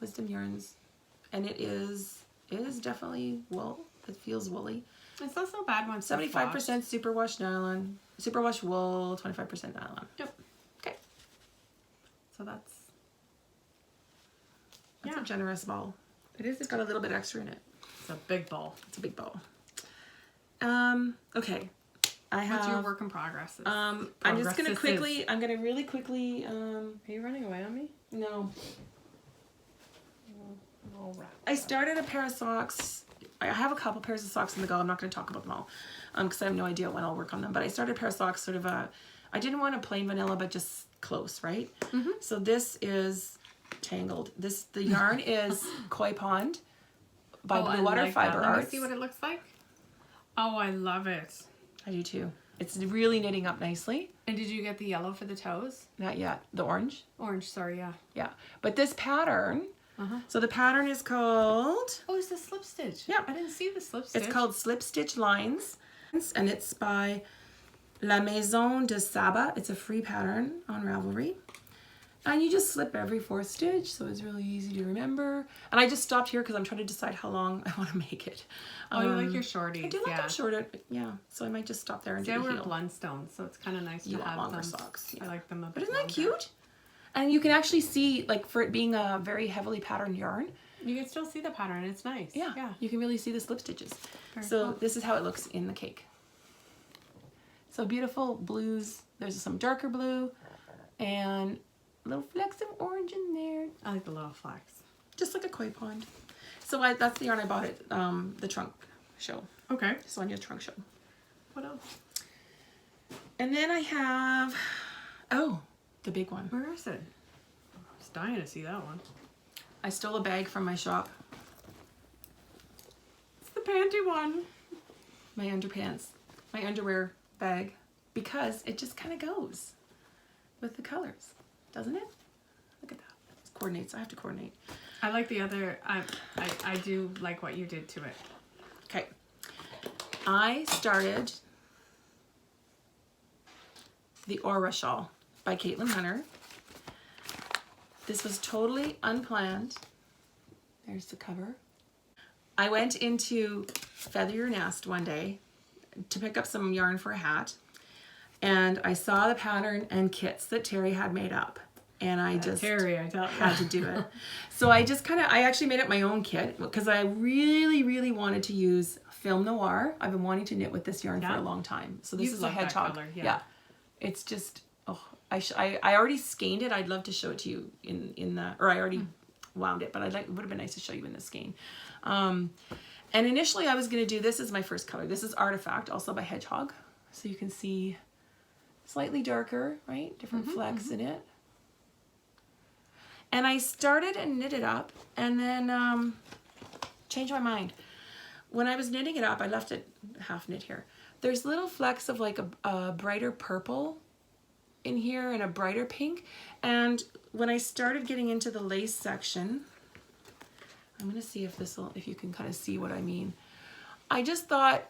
Wisdom Yarns, and it is definitely wool. It feels woolly. it's not so bad once 75% superwash nylon, superwash wool, 25% nylon. Yep. Okay. So that's That's a generous ball. it is. It's got a little bit extra in it. It's a big ball. It's a big ball. Okay. I have. What's your work in progress? I'm just gonna quickly. I'm gonna really quickly. Are you running away on me? No. All right. I started a pair of socks. I have a couple pairs of socks in the go. I'm not going to talk about them all because I have no idea when I'll work on them. But I started a pair of socks, sort of a. I didn't want a plain vanilla, but just close, right? So this is Tangled. The yarn is Koi Pond by Blue Water Fiber Let me Arts. see what it looks like. Oh, I love it. I do too. It's really knitting up nicely. And did you get the yellow for the toes? Not yet. The orange. Orange, sorry, yeah. Yeah. But this pattern. So the pattern is called. Oh, it's the slip stitch. Yeah. I didn't see the slip stitch. It's called Slip Stitch Lines, and it's by La Maison de Saba. It's a free pattern on Ravelry. And you just slip every 4th stitch, so it's really easy to remember. And I just stopped here because I'm trying to decide how long I want to make it. Oh, you like your shorties. I do like yeah. them shorter, yeah. So I might just stop there and See, do I the wear heel. Blundstones, so it's kind of nice You to want have longer them. socks, yeah. I like them a bit But isn't that longer. cute? And you can actually see, like, for it being a very heavily patterned yarn, You can still see the pattern. It's nice. yeah, Yeah. you can really see the slip stitches. Very So cool. this is how it looks in the cake. So beautiful blues. There's some darker blue and little flecks of orange in there. I like the little flags. Just like a koi pond. So that's the yarn I bought at the trunk show. Okay. Sonia's trunk show. What else? And then I have, oh, the big one. Where is it? I was dying to see that one. I stole a bag from my shop. It's the panty one. My underpants. My underwear bag. Because it just kind of goes with the colors. Doesn't it? Look at that. It coordinates. I have to coordinate. I like the other. I do like what you did to it. Okay. I started the Aura Shawl by Caitlin Hunter. This was totally unplanned. There's the cover. I went into Feather Your Nest one day to pick up some yarn for a hat. And I saw the pattern and kits that Terry had made up. and I just Terry, I tell had to do it. So I actually made up my own kit because I really, really wanted to use Film Noir. I've been wanting to knit with this yarn for a long time. So this You is a love that hedgehog. color, yeah. It's just, I already skeined it. I'd love to show it to you in the, or I already wound it, but it would have been nice to show you in the skein. And initially I was going to do, this is my first color. This is Artifact, also by Hedgehog. So you can see slightly darker, right? Different flecks in it. And I started and knit it up and then changed my mind. When I was knitting it up, I left it half knit here. There's little flecks of like a brighter purple in here and a brighter pink. And when I started getting into the lace section, I'm gonna see if you can kind of see what I mean. I just thought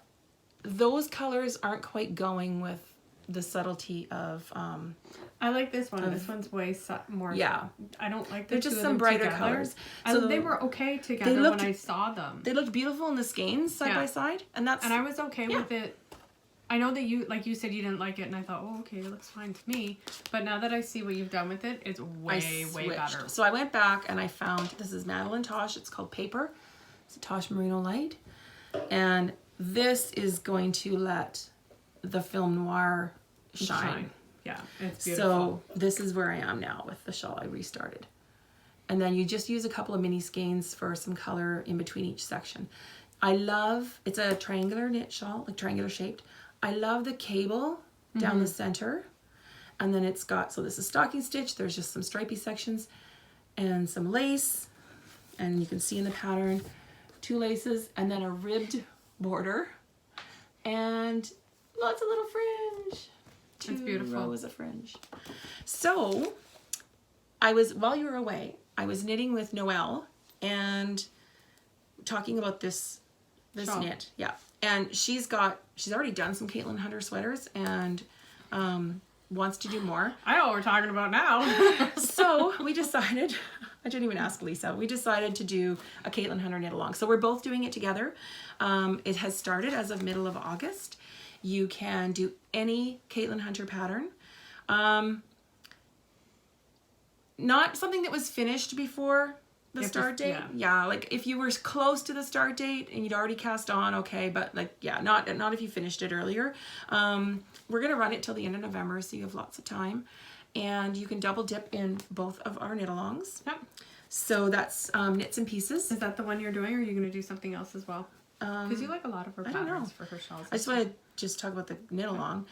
those colors aren't quite going with the subtlety of I like this one. This one's way more. Yeah. I don't like the they're two just of some them brighter together. colors. So So they were okay together looked- when I saw them. they looked beautiful in the skeins side by side, and I was okay with it. I know that you, like you said, you didn't like it, and I thought, oh, okay, it looks fine to me. But now that I see what you've done with it, it's way better. So I went back and I found, this is Madeline Tosh. It's called Paper. It's a Tosh Merino Light. And this is going to let the Film Noir shine. Yeah, it's beautiful. So this is where I am now with the shawl I restarted. And then you just use a couple of mini skeins for some color in between each section. I love, it's a triangular knit shawl, like triangular shaped. I love the cable down the center. And then it's got, so this is stocking stitch. There's just some stripy sections and some lace. And you can see in the pattern, 2 laces and then a ribbed border. And lots of little fringe. It's beautiful. 2 rows of fringe. So while you were away, I was knitting with Noelle and talking about this Shawl. knit. Yeah. And she's already done some Caitlin Hunter sweaters and wants to do more. I know what we're talking about now. So we decided, I didn't even ask Lisa, we decided to do a Caitlin Hunter knit along. So we're both doing it together. It has started as of middle of August. You can do any Caitlin Hunter pattern. Not something that was finished before the start date. Yeah, like if you were close to the start date and you'd already cast on, okay, but like, yeah, not if you finished it earlier. We're gonna run it till the end of November, so you have lots of time. And you can double dip in both of our knit-alongs. Yep. So that's Knits and Pieces. Is that the one you're doing, or are you going to do something else as well? Because you like a lot of her I don't know. patterns for her shawls. I just want to just talk about the knit-along.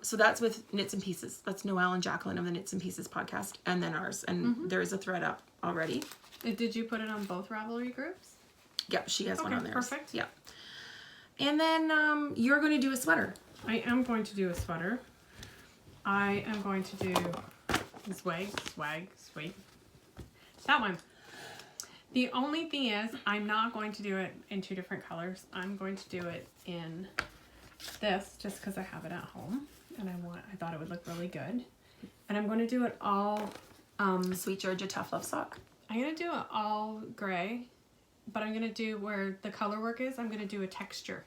So that's with Knits and Pieces. That's Noelle and Jacqueline of the Knits and Pieces podcast, and then ours. And there is a thread up already. Did you put it on both Ravelry groups? Yep, she has one on there. Perfect. Yeah. And then you're going to do a sweater. I am going to do a sweater. I am going to do swag. That one. The only thing is, I'm not going to do it in 2 different colors. I'm going to do it in this, just because I have it at home, and I thought it would look really good. And I'm going to do it all. Sweet Georgia Tough Love Sock. I'm going to do it all gray, but I'm going to do where the color work is. I'm going to do a texture.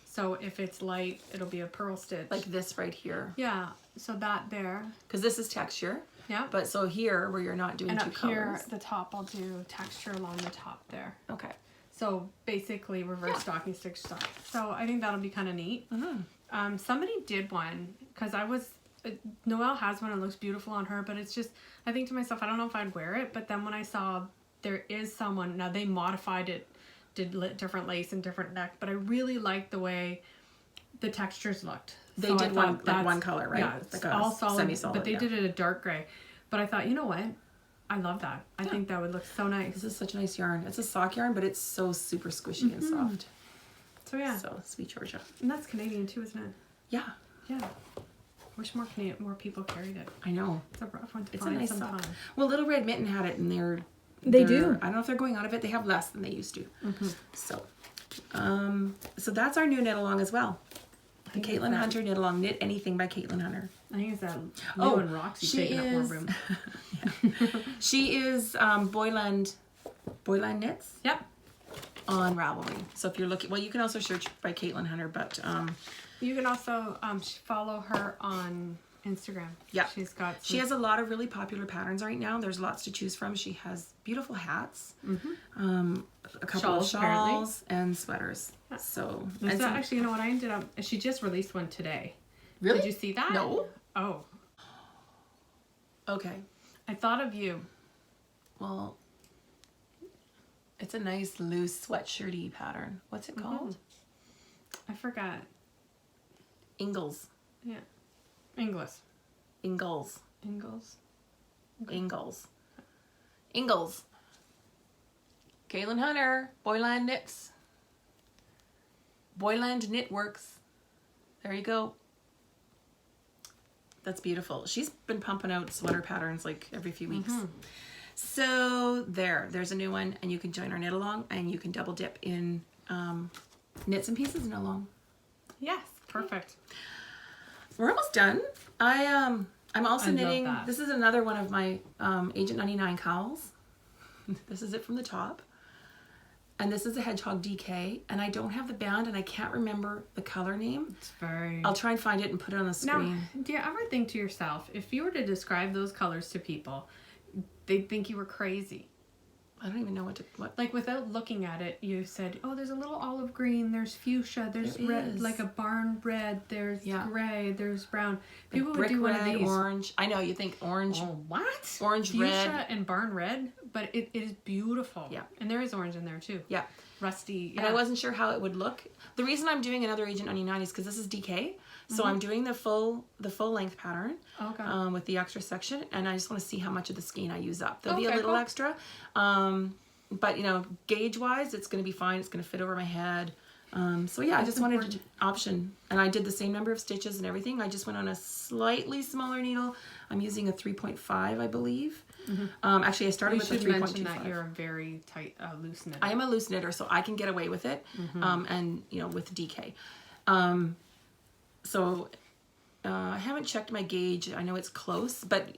So if it's light, it'll be a purl stitch. Like this right here. Yeah, so that there. Because this is texture. Yeah. But so here, where you're not doing And 2 up colors. here at the top, I'll do texture along the top there. Okay. So basically reverse stocking stitch sock. So I think that'll be kind of neat. Somebody did one, because Noelle has one, it looks beautiful on her, but it's just, I think to myself, I don't know if I'd wear it, but then when I saw there is someone, now they modified it, did different lace and different neck, but I really liked the way the textures looked. They So did I thought one color, right? Yeah, It's it's like a all solid, semi-solid, but they yeah. did it a dark gray. But I thought, you know what? I love that. I think that would look so nice. This is such a nice yarn. It's a sock yarn, but it's so super squishy and soft. So yeah, So Sweet Georgia. and that's Canadian too, isn't it? Yeah, Yeah. Wish more people carried it. I know. It's a rough one to It's a find nice sock. sometimes. Well, Little Red Mitten had it, and They they're- do. I don't know if they're going out of it. They have less than they used to. So, so that's our new knit along as well. The Caitlin Hunter knit along. Knit Anything by Caitlin Hunter. I think it's that you Oh, and Roxy she taking up more is- room. She is Boyland Knits Yep. on Ravelry. So if you're looking, well, you can also search by Caitlin Hunter, but You can also follow her on Instagram. Yeah. She's got She has a lot of really popular patterns right now. There's lots to choose from. She has beautiful hats, a couple of Shawls, apparently. shawls, and sweaters. So, and So some- actually, you know what? I ended up. She just released one today. really? Did you see that? No. Oh, Okay. I thought of you. Well, it's a nice loose sweatshirty pattern. What's it called? I forgot. Ingalls. Yeah. Ingles. Ingalls. Ingles. Ingalls. Ingalls. Kaylin Hunter. Boyland Knits. Boyland Knit Works. There you go. That's beautiful. She's been pumping out sweater patterns like every few weeks. So there's a new one, and you can join our knit along, and you can double dip in knits and pieces knit along. Yes. Perfect. We're almost done. I'm also I love knitting. that. This is another one of my Agent 99 cowls. This is it from the top. And this is a Hedgehog DK, and I don't have the band, and I can't remember the color name. It's very. I'll try and find it and put it on the Now, screen. do you ever think to yourself, if you were to describe those colors to people, they'd think you were crazy? I don't even know what. Like, without looking at it, you said, oh, there's a little olive green, there's fuchsia, there's There red, is. like a barn red, there's Yeah. gray, there's brown. Like People would brick do one red, of these. orange. I know you think orange, Oh, what? orange, Fuchsia red. and barn red, but it is beautiful. Yeah. And there is orange in there, too. Yeah. Rusty. And I wasn't sure how it would look. The reason I'm doing another Agent 99 is because this is DK. So I'm doing the full length pattern Okay. with the extra section, and I just want to see how much of the skein I use up. There'll be a Okay, little cool. extra, but you know, gauge wise, it's going to be fine. It's going to fit over my head. So yeah, I just wanted an option, and I did the same number of stitches and everything. I just went on a slightly smaller needle. I'm using a 3.5, I believe. Actually, I started You with a should mention that 3.25. you're a very tight, loose knitter. I am a loose knitter, so I can get away with it, and you know, with DK. So I haven't checked my gauge. I know it's close, but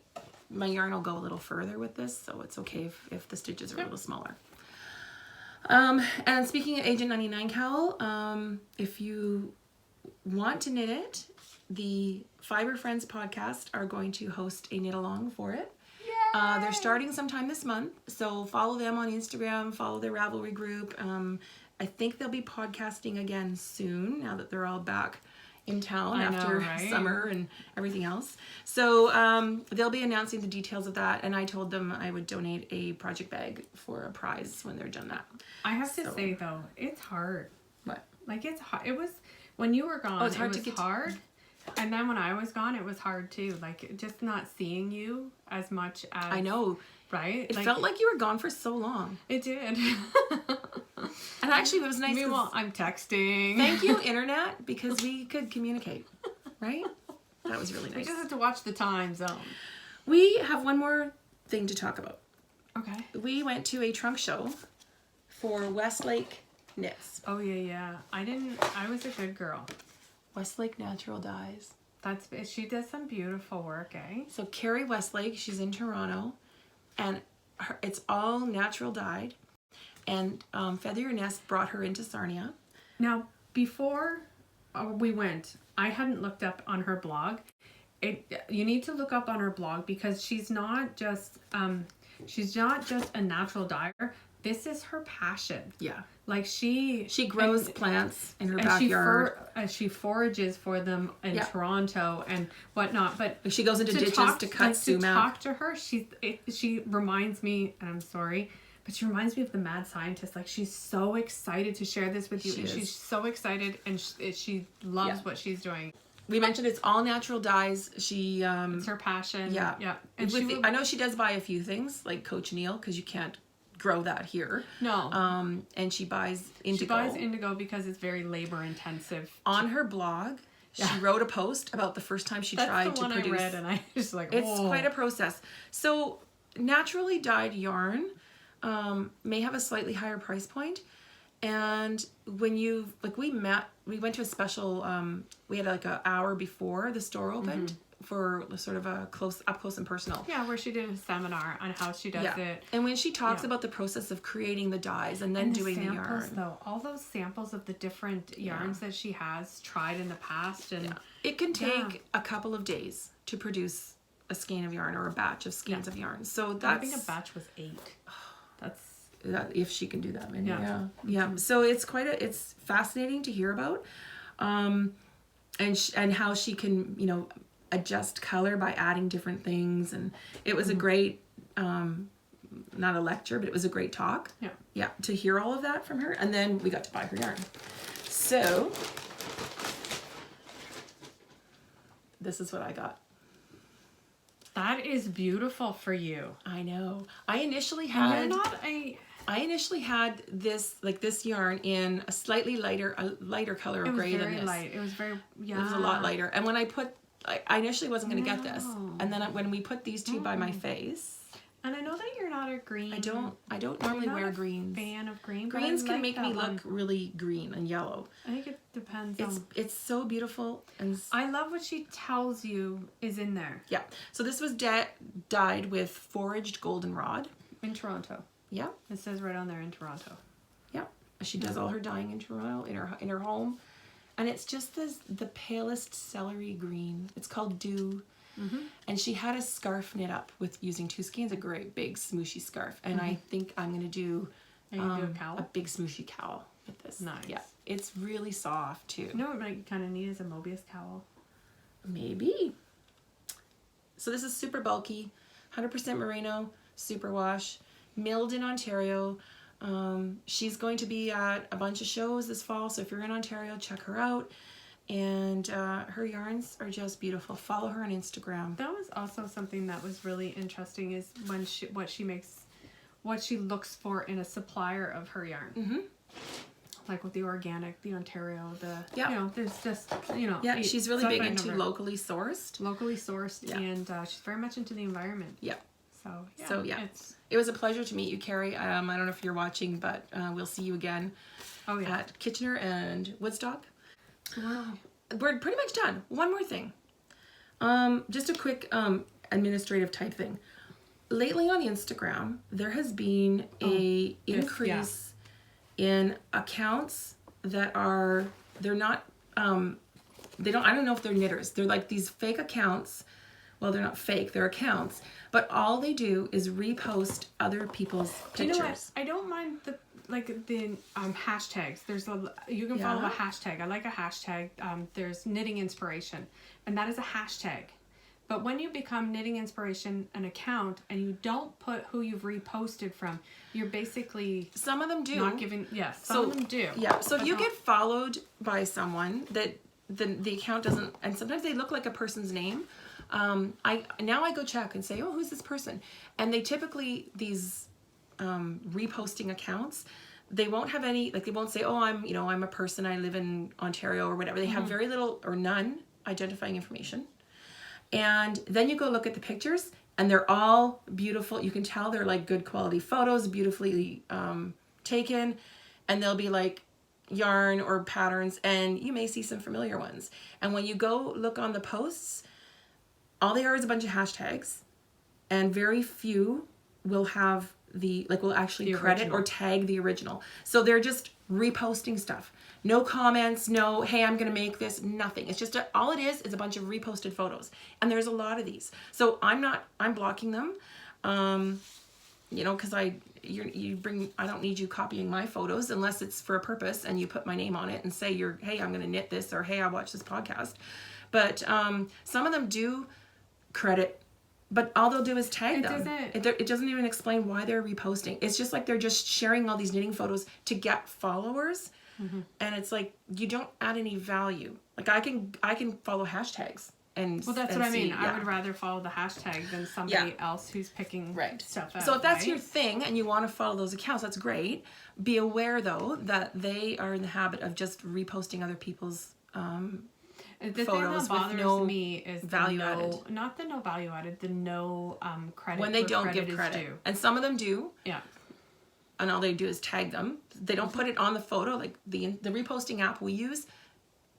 my yarn will go a little further with this, so it's okay if the stitches are a little smaller. And speaking of Agent 99 cowl, if you want to knit it, the Fiber Friends podcast are going to host a knit along for it. They're starting sometime this month, so follow them on Instagram, follow their Ravelry group. I think they'll be podcasting again soon, now that they're all back in town I know, after right? summer and everything else. So they'll be announcing the details of that, and I told them I would donate a project bag for a prize when they're done that. I have to So- say, though, it's hard. What? Like, it's hard. It was, when you were gone, it's hard it to was get to- hard. And then when I was gone, it was hard, too. Like, just not seeing you as much as... I know. Right? It felt like you were gone for so long. It did. And actually, it was nice. 'cause- Meanwhile, I'm texting. Thank you, Internet, because we could communicate, right? That was really We nice. just have to watch the time zone. We have one more thing to talk about. Okay. We went to a trunk show for Westlake Knits. Oh, yeah. I was a good girl. Westlake Natural Dyes. She does some beautiful work, eh? So Carrie Westlake, she's in Toronto, and it's all natural dyed. And Feather Your Nest brought her into Sarnia. Now, before we went, I hadn't looked up on her blog. You need to look up on her blog because she's not just a natural dyer. This is her passion. Yeah. Like she grows plants in her backyard. She forages for them in Yeah. Toronto and whatnot. But She goes into ditches to cut sumac. To talk to her, she reminds me, and I'm sorry, but she reminds me of the mad scientist. Like, she's so excited to share this with you. She is. She's so excited, and she loves what she's doing. We mentioned it's all natural dyes. She It's her passion. yeah. And I know she does buy a few things like cochineal because you can't grow that here. no, And she buys indigo. she buys indigo because it's very labor intensive. On her blog, she wrote a post about the first time she That's tried the to one produce. I read, and I just like, It's whoa. quite a process. So naturally dyed yarn may have a slightly higher price point. And when we went to a special, we had like an hour before the store opened for sort of a up close and personal. Yeah, where she did a seminar on how she does it. And when she talks Yeah. about the process of creating the dyes and then And doing the samples, yarn. though, all those samples of the different yarns that she has tried in the past, and It can take a couple of days to produce a skein of yarn or a batch of skeins of yarn. So that's, I think a batch was 8. That's if she can do that many. Yeah. Yeah. So it's it's fascinating to hear about, and how she can, you know, adjust color by adding different things. And it was a great, not a lecture, but it was a great talk. Yeah, to hear all of that from her. And then we got to buy her yarn. So this is what I got. That is beautiful for you. I know. I initially And had you're not a. this, like, this yarn in a slightly lighter color It of was gray than very this. light. It was very. Yeah. It was a lot lighter. And when I initially wasn't going to get this. No. And then when we put these two by my face, And I know that you're not a green. I don't you're normally not wear a greens. fan of green. but Greens I can like make that me one. look really green and yellow. I think it depends on. It's so beautiful and I love what she tells you is in there yeah. So this was dyed with foraged goldenrod. in Toronto. Yeah. It says right on there in Toronto. Yeah. She does all her dyeing in Toronto in her home. And it's just the palest celery green. It's called Dew. And she had a scarf knit up with using 2 skeins, a great big smooshy scarf. And I think I'm going to do, Are you gonna do a cowl? a big smooshy cowl with this. Nice. Yeah. It's really soft too. You know what might kind of need is a Mobius cowl. Maybe. So this is super bulky, 100% merino, superwash, milled in Ontario. She's going to be at a bunch of shows this fall, so if you're in Ontario, check her out. And her yarns are just beautiful. Follow her on Instagram. That was also something that was really interesting is when what she looks for in a supplier of her yarn. Like with the organic, the Ontario, you know, there's just, you know. Yeah, she's really big definitely into number- locally sourced. locally sourced, Yeah. and she's very much into the environment. Yeah. So yeah. it's It was a pleasure to meet you, Carrie. I don't know if you're watching, but we'll see you again at Kitchener and Woodstock. wow. We're pretty much done. One more thing. Just a quick administrative type thing. Lately on Instagram, there has been a increase in accounts that they're not, I don't know if they're knitters. They're like these fake accounts. Well, they're not fake, they're accounts. But all they do is repost other people's pictures. Do you know what? I don't mind the hashtags. You can follow a hashtag. I like a hashtag. There's knitting inspiration, and that is a hashtag. But when you become knitting inspiration an account and you don't put who you've reposted from, you're basically Some of them do. not giving. Yes, some of them do. Yeah. So if But you not- get followed by someone that the account doesn't, and sometimes they look like a person's name. I go check and say, oh, who's this person? And they typically, these reposting accounts, they won't have any, like, they won't say, oh, I'm a person, I live in Ontario or whatever. They have very little or none identifying information. And then you go look at the pictures and they're all beautiful. You can tell they're like good quality photos, beautifully taken. And they'll be like yarn or patterns, and you may see some familiar ones. And when you go look on the posts, all they are is a bunch of hashtags, and very few will have will actually credit or tag the original. So they're just reposting stuff. No comments, no, hey, I'm gonna make this, nothing. It's just all it is a bunch of reposted photos. And there's a lot of these. So I'm blocking them, because I don't need you copying my photos unless it's for a purpose and you put my name on it and say hey, I'm gonna knit this, or hey, I watch this podcast. But some of them do credit, but all they'll do is tag them. It doesn't even explain why they're reposting. It's just like they're just sharing all these knitting photos to get followers. And it's like, you don't add any value. Like I can follow hashtags and that's and what I see, mean. I would rather follow the hashtag than somebody else who's picking stuff out. So if that's right? your thing and you want to follow those accounts, that's great. Be aware though that they are in the habit of just reposting other people's the photos thing that bothers with no me is value added. Not the no value added, the no credit. When they where don't give is credit. due. And some of them do. Yeah. And all they do is tag them. They don't put it on the photo. Like the reposting app we use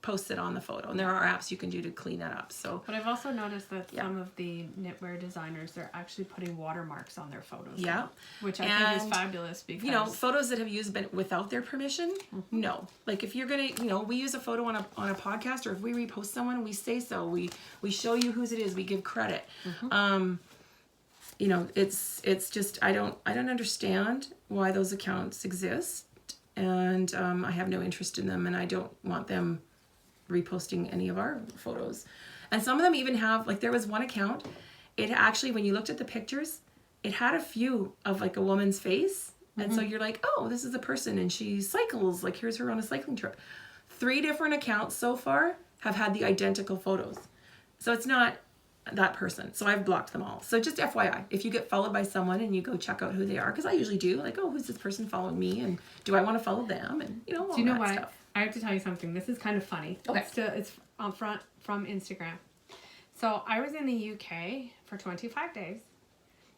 posts it on the photo. And there are apps you can do to clean that up. So, But I've also noticed that Yeah. some of the knitwear designers, they're actually putting watermarks on their photos. Yeah. now, which I think is And, fabulous because you know, photos that have been without their permission, no. Like if you're gonna, you know, we use a photo on a podcast, or if we repost someone, we say so. We show you whose it is. We give credit. You know, it's just I don't understand why those accounts exist, and I have no interest in them, and I don't want them reposting any of our photos. And some of them even have, like, there was one account, it actually, when you looked at the pictures, it had a few of like a woman's face, and so you're like, oh, this is a person and she cycles, like here's her on a cycling trip. 3 different accounts so far have had the identical photos, so it's not that person. So I've blocked them all. So just FYI, if you get followed by someone and you go check out who they are, because I usually do, like, oh, who's this person following me, and do I want to follow them, and you know, all Do you know that what? stuff. I have to tell you something. This is kind of funny. Okay. It's on front from Instagram. So I was in the UK for 25 days.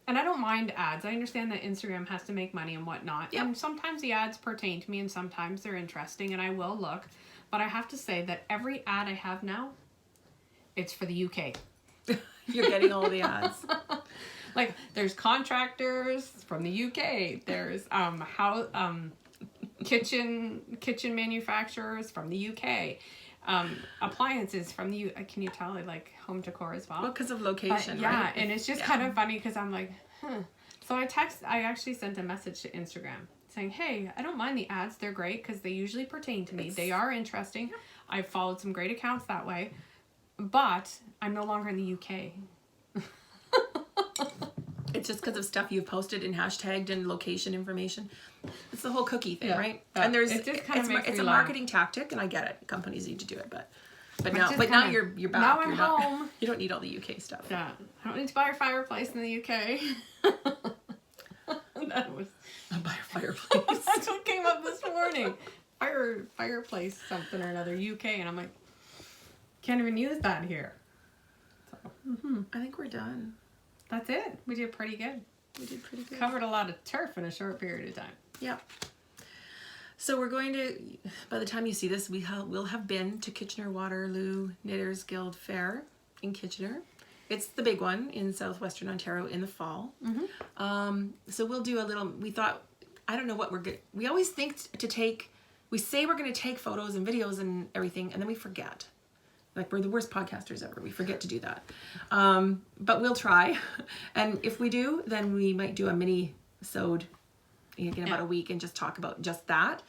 And I don't mind ads. I understand that Instagram has to make money and whatnot. Yep. And sometimes the ads pertain to me and sometimes they're interesting and I will look. But I have to say that every ad I have now, it's for the UK. You're getting all the ads. Like there's contractors from the UK. There's kitchen manufacturers from the UK. Appliances from the can you tell, like home decor as well? Well, because of location, Yeah, right? and it's just kind of funny because I'm like, So I actually sent a message to Instagram saying, hey, I don't mind the ads. They're great because they usually pertain to me. They are interesting. I've followed some great accounts that way. But I'm no longer in the UK. It's just because of stuff you've posted and hashtagged and location information. It's the whole cookie thing, Yeah. right? Yeah. And there's It just kinda makes it's me a laugh. marketing tactic, and I get it. Companies need to do it, but just now kinda- you're back. now I'm You're not- home. You don't need all the UK stuff. Yeah, I don't need to buy a fireplace in the UK. That was I'll buy a fireplace. that's what came up this morning. Fireplace something or another UK, and I'm like, can't even use that here. So I think we're done. that's it. We did pretty good. We did pretty good. Covered a lot of turf in a short period of time. Yeah. So we're going to, by the time you see this, we'll have been to Kitchener-Waterloo Knitters Guild Fair in Kitchener. It's the big one in southwestern Ontario in the fall. So we'll do a little, we thought, I don't know what we're good. We always think we say we're going to take photos and videos and everything, and then we forget. Like, we're the worst podcasters ever. We forget to do that. But we'll try. And if we do, then we might do a mini-sode in about a week and just talk about just that.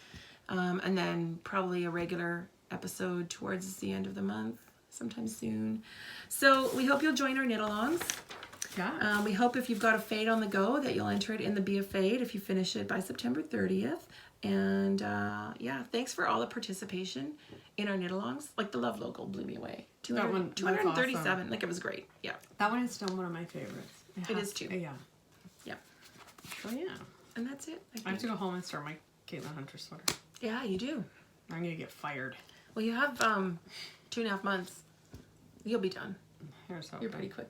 And then probably a regular episode towards the end of the month, sometime soon. So we hope you'll join our knit-alongs. Yeah. We hope if you've got a fade on the go that you'll enter it in the Be a Fade if you finish it by September 30th. And yeah, thanks for all the participation in our knit-alongs. Like, the Love Local blew me away. That one, that's 237. awesome. Like, it was great. Yeah. That one is still one of my favorites. It is too. Yeah. Yeah. So yeah. And that's it. I have to go home and start my Caitlin Hunter sweater. Yeah, you do. I'm gonna get fired. Well, you have 2.5 months. You'll be done. Here's hoping. You're pretty quick.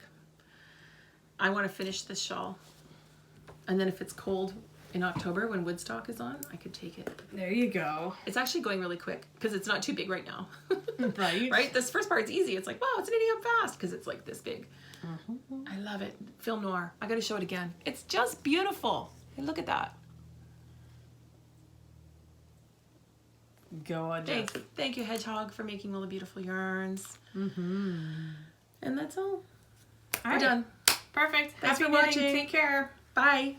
I want to finish this shawl. And then if it's cold in October when Woodstock is on, I could take it. There you go. It's actually going really quick because it's not too big right now. Right? Right? This first part's easy. It's like, wow, it's knitting up fast because it's like this big. I love it. Film noir. I got to show it again. It's just beautiful. Hey, look at that. Gorgeous. Thank you, Hedgehog, for making all the beautiful yarns. And that's all. All We're right. done. Perfect. Thanks Happy for knitting. watching. Take care. Bye.